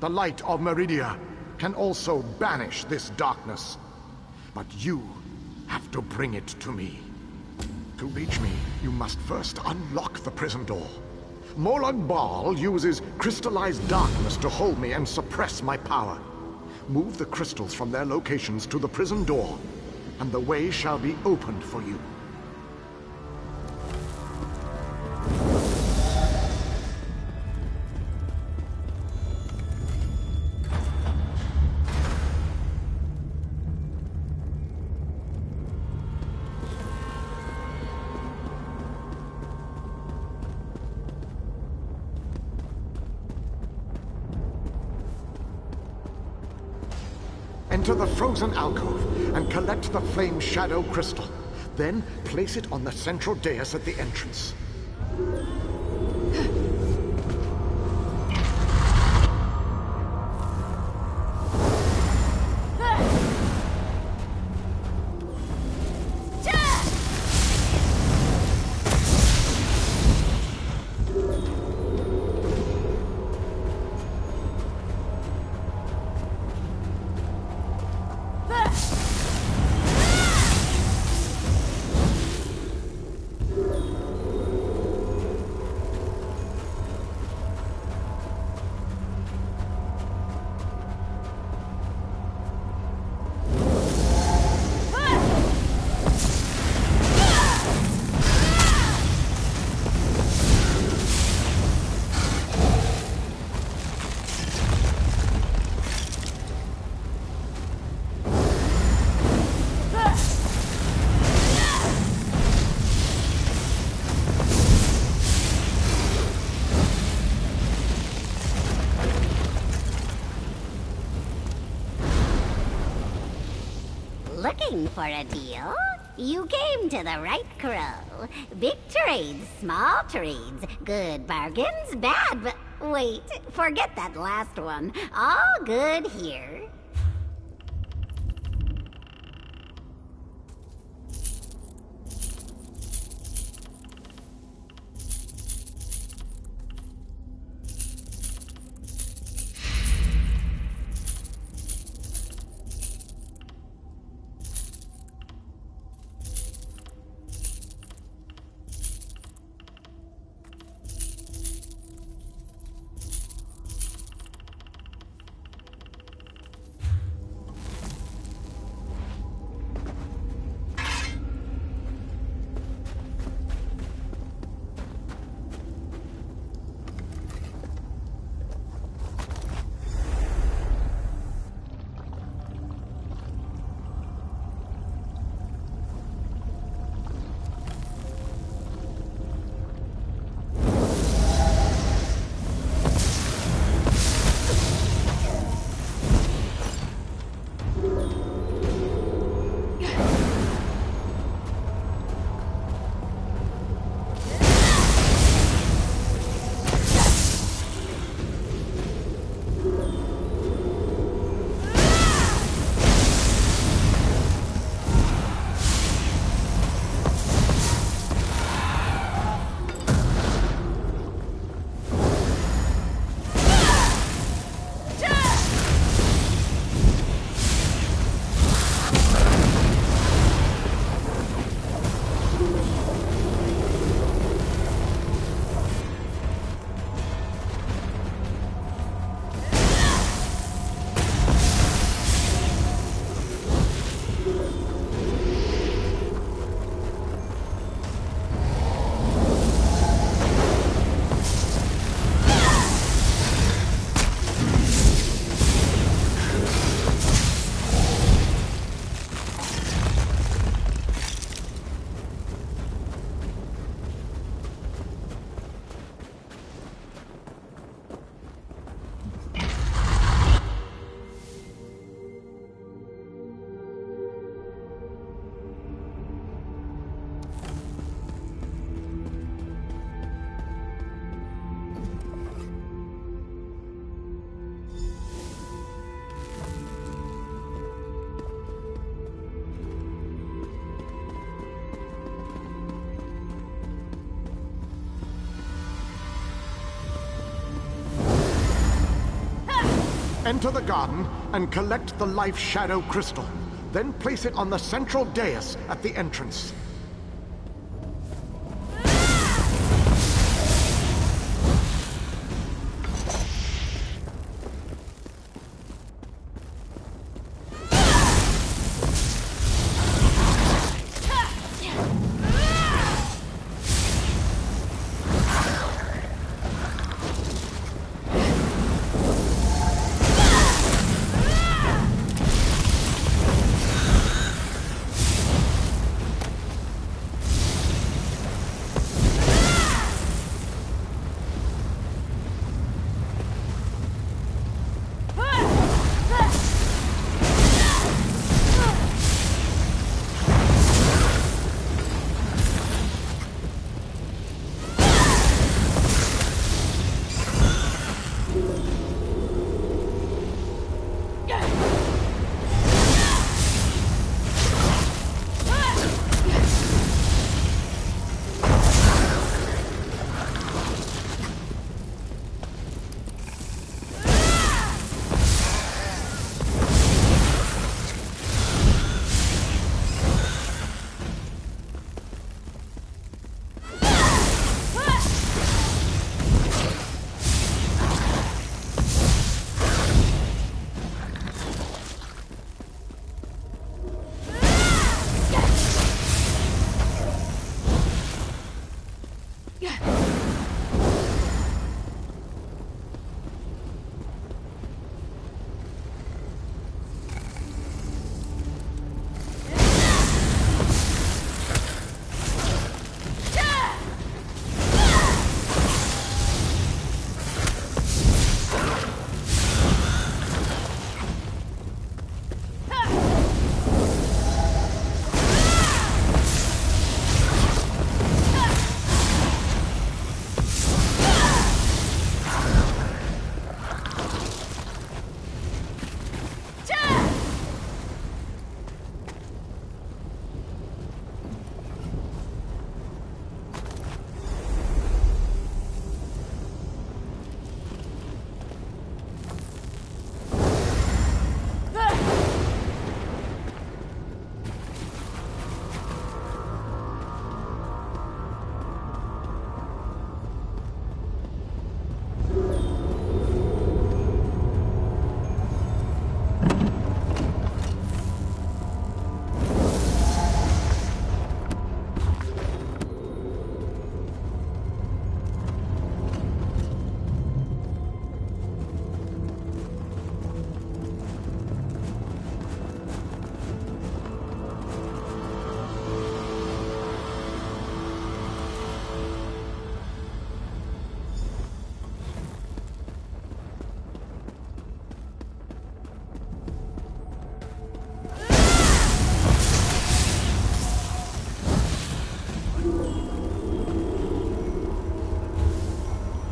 The light of Meridia can also banish this darkness, but you have to bring it to me. To reach me, you must first unlock the prison door. Molag Bal uses crystallized darkness to hold me and suppress my power. Move the crystals from their locations to the prison door, and the way shall be opened for you. Enter the frozen alcove and collect the flame shadow crystal. Then place it on the central dais at the entrance. Looking for a deal? You came to the right crow. Big trades, small trades, good bargains, bad but... Wait, forget that last one. All good here. Enter the garden and collect the life shadow crystal. Then place it on the central dais at the entrance.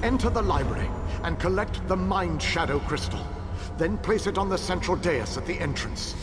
Enter the library and collect the Mind Shadow Crystal. Then place it on the central dais at the entrance.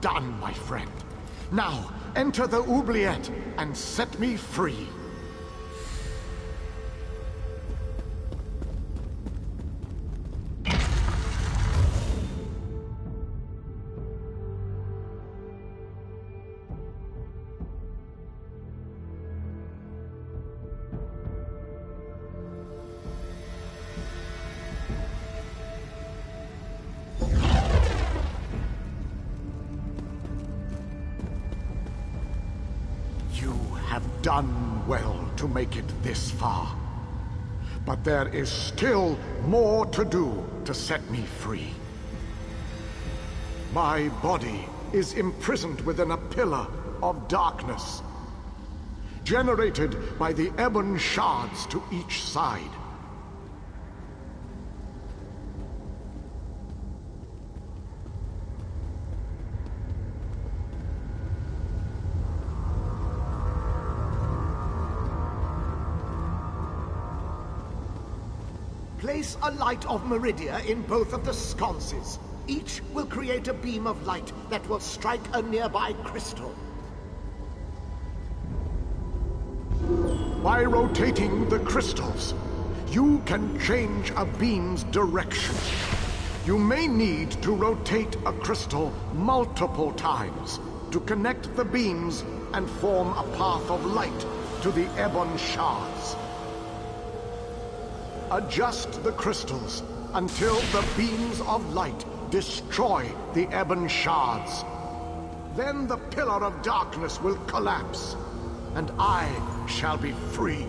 done, my friend. Now, enter the oubliette and set me free. Done well to make it this far. But there is still more to do to set me free. My body is imprisoned within a pillar of darkness, generated by the ebon shards to each side. Place a light of Meridia in both of the sconces. Each will create a beam of light that will strike a nearby crystal. By rotating the crystals, you can change a beam's direction. You may need to rotate a crystal multiple times to connect the beams and form a path of light to the ebon shards. Adjust the crystals until the beams of light destroy the ebon shards. Then the pillar of darkness will collapse, and I shall be free.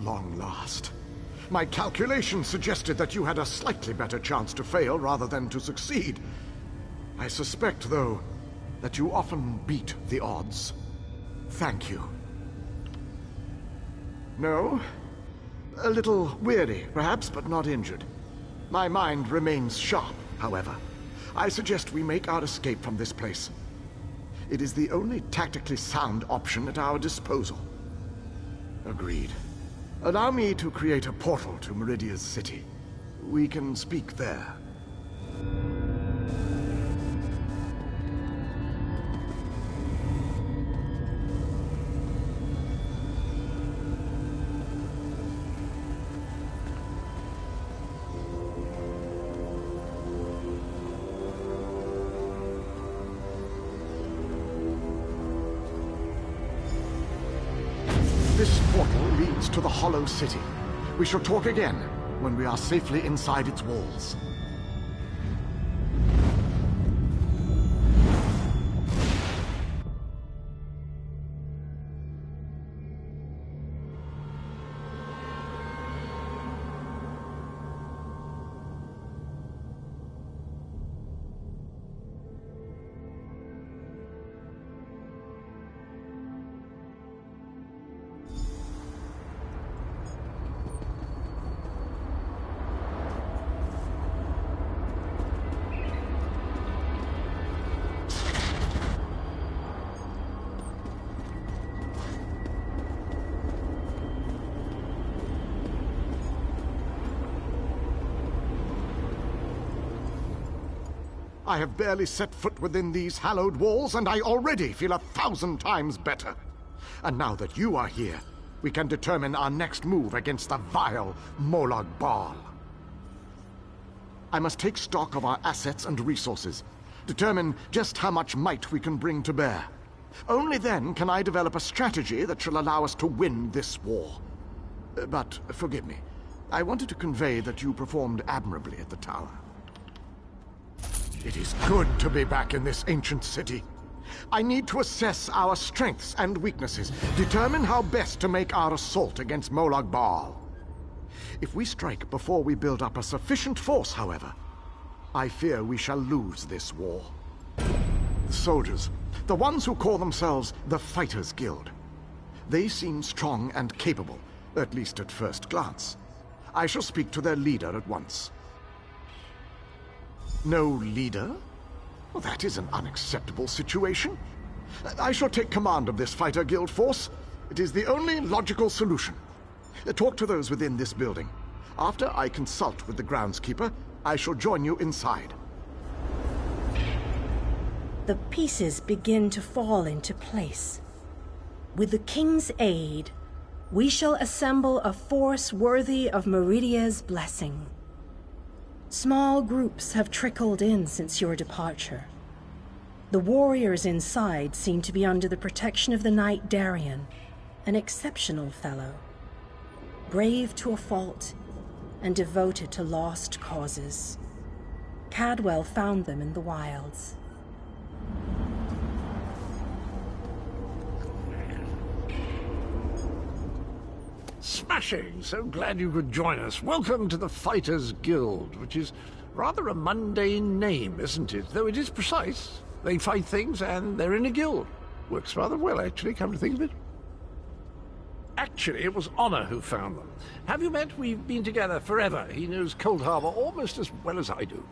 long last. My calculations suggested that you had a slightly better chance to fail rather than to succeed. I suspect, though, that you often beat the odds. Thank you. No? A little weary, perhaps, but not injured. My mind remains sharp, however. I suggest we make our escape from this place. It is the only tactically sound option at our disposal. Agreed. Allow me to create a portal to Meridia's city. We can speak there. This portal leads to the Hollow City. We shall talk again when we are safely inside its walls. I have barely set foot within these hallowed walls, and I already feel 1,000 times better. And now that you are here, we can determine our next move against the vile Molag Bal. I must take stock of our assets and resources, determine just how much might we can bring to bear. Only then can I develop a strategy that shall allow us to win this war. But forgive me, I wanted to convey that you performed admirably at the tower. It is good to be back in this ancient city. I need to assess our strengths and weaknesses, determine how best to make our assault against Molag Bal. If we strike before we build up a sufficient force, however, I fear we shall lose this war. The soldiers, the ones who call themselves the Fighters Guild, they seem strong and capable, at least at first glance. I shall speak to their leader at once. No leader? Well, that is an unacceptable situation. I shall take command of this Fighter Guild force. It is the only logical solution. Talk to those within this building. After I consult with the groundskeeper, I shall join you inside. The pieces begin to fall into place. With the King's aid, we shall assemble a force worthy of Meridia's blessing. Small groups have trickled in since your departure. The warriors inside seem to be under the protection of the Knight Darien, an exceptional fellow. Brave to a fault, and devoted to lost causes. Cadwell found them in the wilds. Smashing! So glad you could join us. Welcome to the Fighters Guild, which is rather a mundane name, isn't it? Though it is precise. They fight things, and they're in a guild. Works rather well, actually, come to think of it. Actually, it was Honor who found them. Have you met? We've been together forever. He knows Cold Harbor almost as well as I do.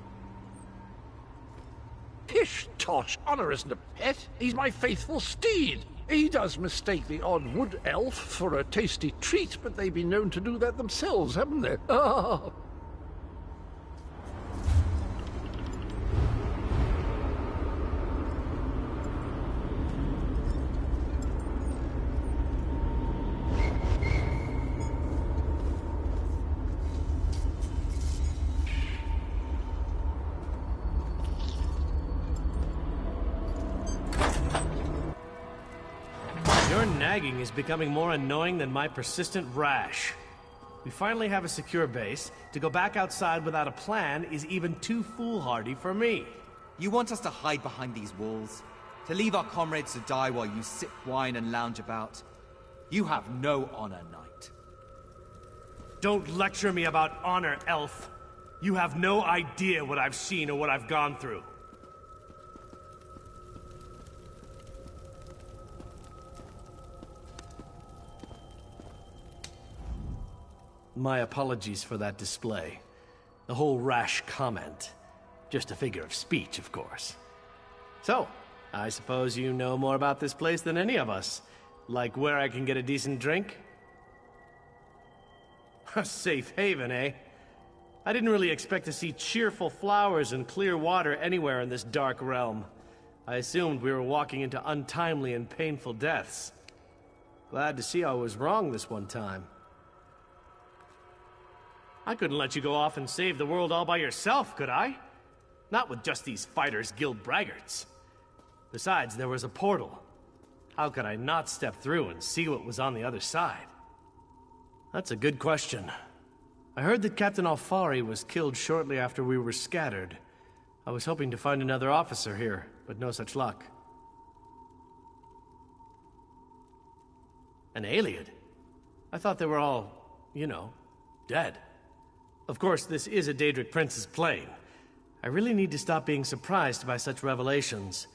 Pish tosh! Honor isn't a pet. He's my faithful steed. He does mistake the odd wood elf for a tasty treat, but they've been known to do that themselves, haven't they? Ah! Your nagging is becoming more annoying than my persistent rash. We finally have a secure base. To go back outside without a plan is even too foolhardy for me. You want us to hide behind these walls? To leave our comrades to die while you sip wine and lounge about? You have no honor, Knight. Don't lecture me about honor, elf. You have no idea what I've seen or what I've gone through. My apologies for that display. The whole rash comment. Just a figure of speech, of course. So, I suppose you know more about this place than any of us. Like where I can get a decent drink? A safe haven, eh? I didn't really expect to see cheerful flowers and clear water anywhere in this dark realm. I assumed we were walking into untimely and painful deaths. Glad to see I was wrong this one time. I couldn't let you go off and save the world all by yourself, could I? Not with just these Fighters Guild braggarts. Besides, there was a portal. How could I not step through and see what was on the other side? That's a good question. I heard that Captain Alfari was killed shortly after we were scattered. I was hoping to find another officer here, but no such luck. An Iliad? I thought they were all, you know, dead. Of course, this is a Daedric Prince's plane. I really need to stop being surprised by such revelations.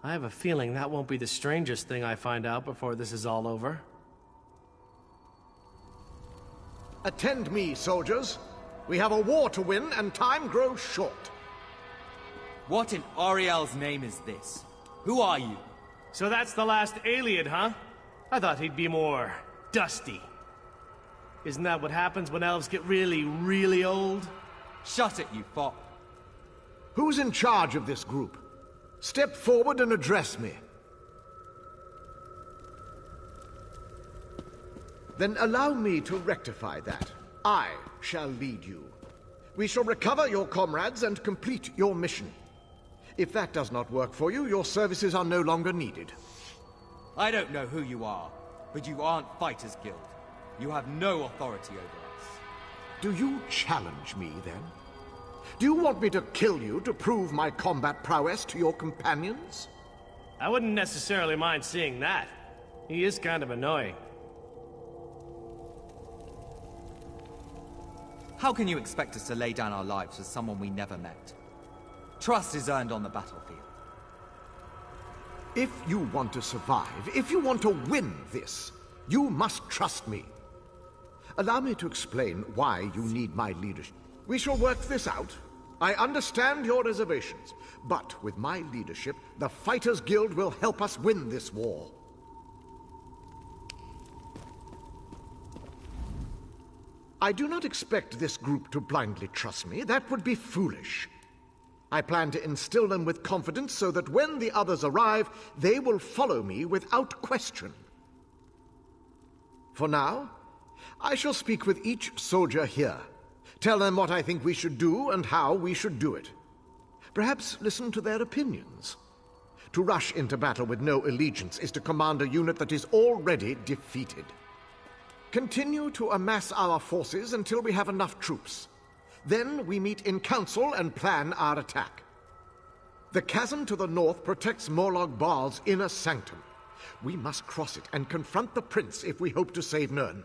I have a feeling that won't be the strangest thing I find out before this is all over. Attend me, soldiers. We have a war to win, and time grows short. What in Ariel's name is this? Who are you? So that's the last Iliad, huh? I thought he'd be more dusty. Isn't that what happens when elves get really, really old? Shut it, you fop. Who's in charge of this group? Step forward and address me. Then allow me to rectify that. I shall lead you. We shall recover your comrades and complete your mission. If that does not work for you, your services are no longer needed. I don't know who you are, but you aren't Fighters Guild. You have no authority over us. Do you challenge me, then? Do you want me to kill you to prove my combat prowess to your companions? I wouldn't necessarily mind seeing that. He is kind of annoying. How can you expect us to lay down our lives for someone we never met? Trust is earned on the battlefield. If you want to survive, if you want to win this, you must trust me. Allow me to explain why you need my leadership. We shall work this out. I understand your reservations, but with my leadership, the Fighters Guild will help us win this war. I do not expect this group to blindly trust me. That would be foolish. I plan to instill them with confidence so that when the others arrive, they will follow me without question. For now, I shall speak with each soldier here. Tell them what I think we should do and how we should do it. Perhaps listen to their opinions. To rush into battle with no allegiance is to command a unit that is already defeated. Continue to amass our forces until we have enough troops. Then we meet in council and plan our attack. The chasm to the north protects Morlog Baal's inner sanctum. We must cross it and confront the prince if we hope to save Nirn.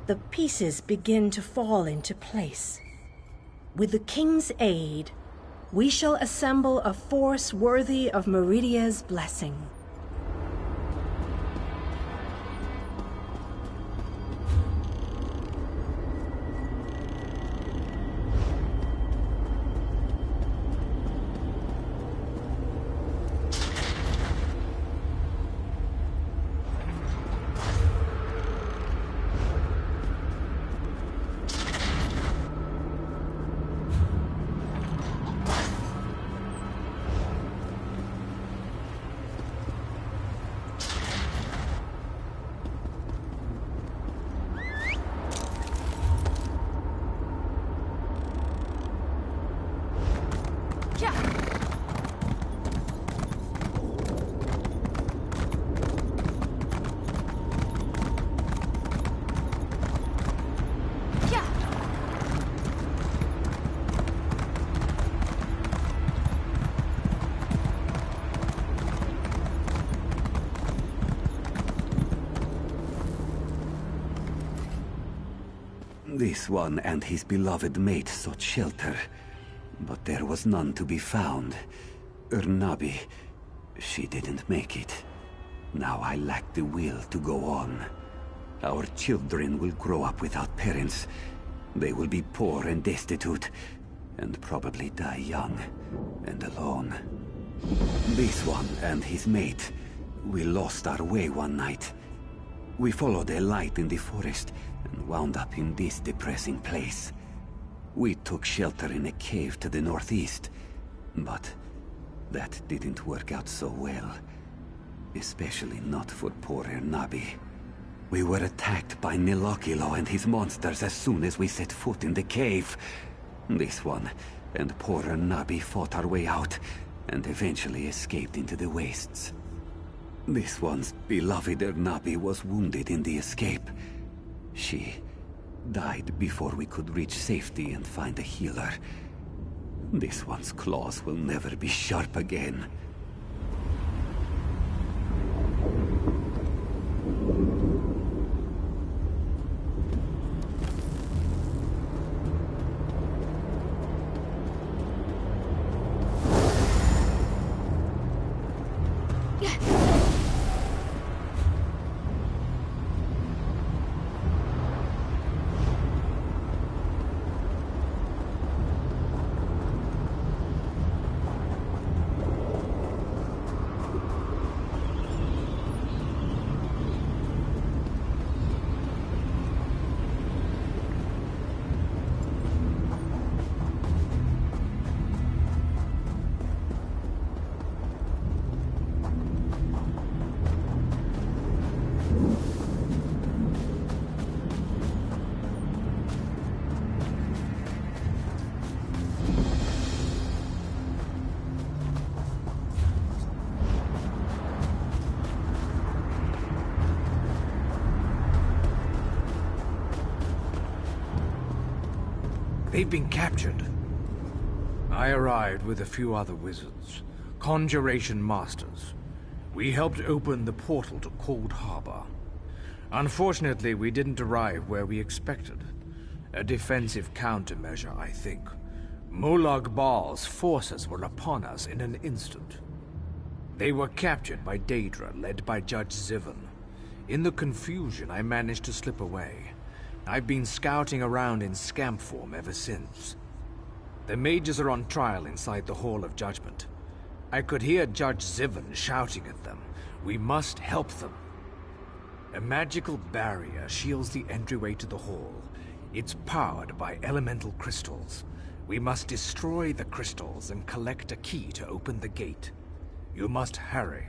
The pieces begin to fall into place. With the king's aid, we shall assemble a force worthy of Meridia's blessing. This one and his beloved mate sought shelter, but there was none to be found. Urnabi, she didn't make it. Now I lack the will to go on. Our children will grow up without parents. They will be poor and destitute, and probably die young and alone. This one and his mate, we lost our way one night. We followed a light in the forest and wound up in this depressing place. We took shelter in a cave to the northeast, but that didn't work out so well. Especially not for poor Ernabi. We were attacked by Nilokilo and his monsters as soon as we set foot in the cave. This one and poor Ernabi fought our way out and eventually escaped into the wastes. This one's beloved Ernabi was wounded in the escape. She died before we could reach safety and find a healer. This one's claws will never be sharp again. They've been captured. I arrived with a few other wizards, conjuration masters. We helped open the portal to Cold Harbor. Unfortunately, we didn't arrive where we expected. A defensive countermeasure, I think. Molag Bal's forces were upon us in an instant. They were captured by Daedra, led by Judge Zivon. In the confusion, I managed to slip away. I've been scouting around in scamp form ever since. The mages are on trial inside the Hall of Judgment. I could hear Judge Zivon shouting at them. We must help them. A magical barrier shields the entryway to the hall. It's powered by elemental crystals. We must destroy the crystals and collect a key to open the gate. You must hurry.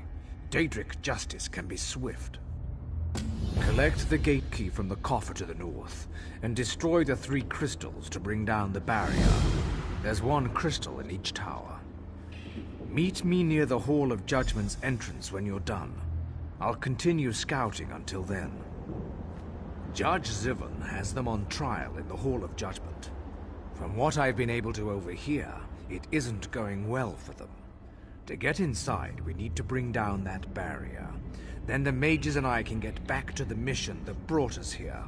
Daedric justice can be swift. Collect the gate key from the coffer to the north, and destroy the 3 crystals to bring down the barrier. There's 1 crystal in each tower. Meet me near the Hall of Judgment's entrance when you're done. I'll continue scouting until then. Judge Zivon has them on trial in the Hall of Judgment. From what I've been able to overhear, it isn't going well for them. To get inside, we need to bring down that barrier. Then the mages and I can get back to the mission that brought us here.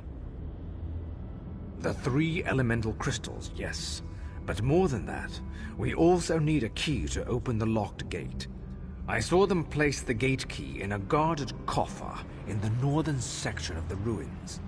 The 3 elemental crystals, yes. But more than that, we also need a key to open the locked gate. I saw them place the gate key in a guarded coffer in the northern section of the ruins.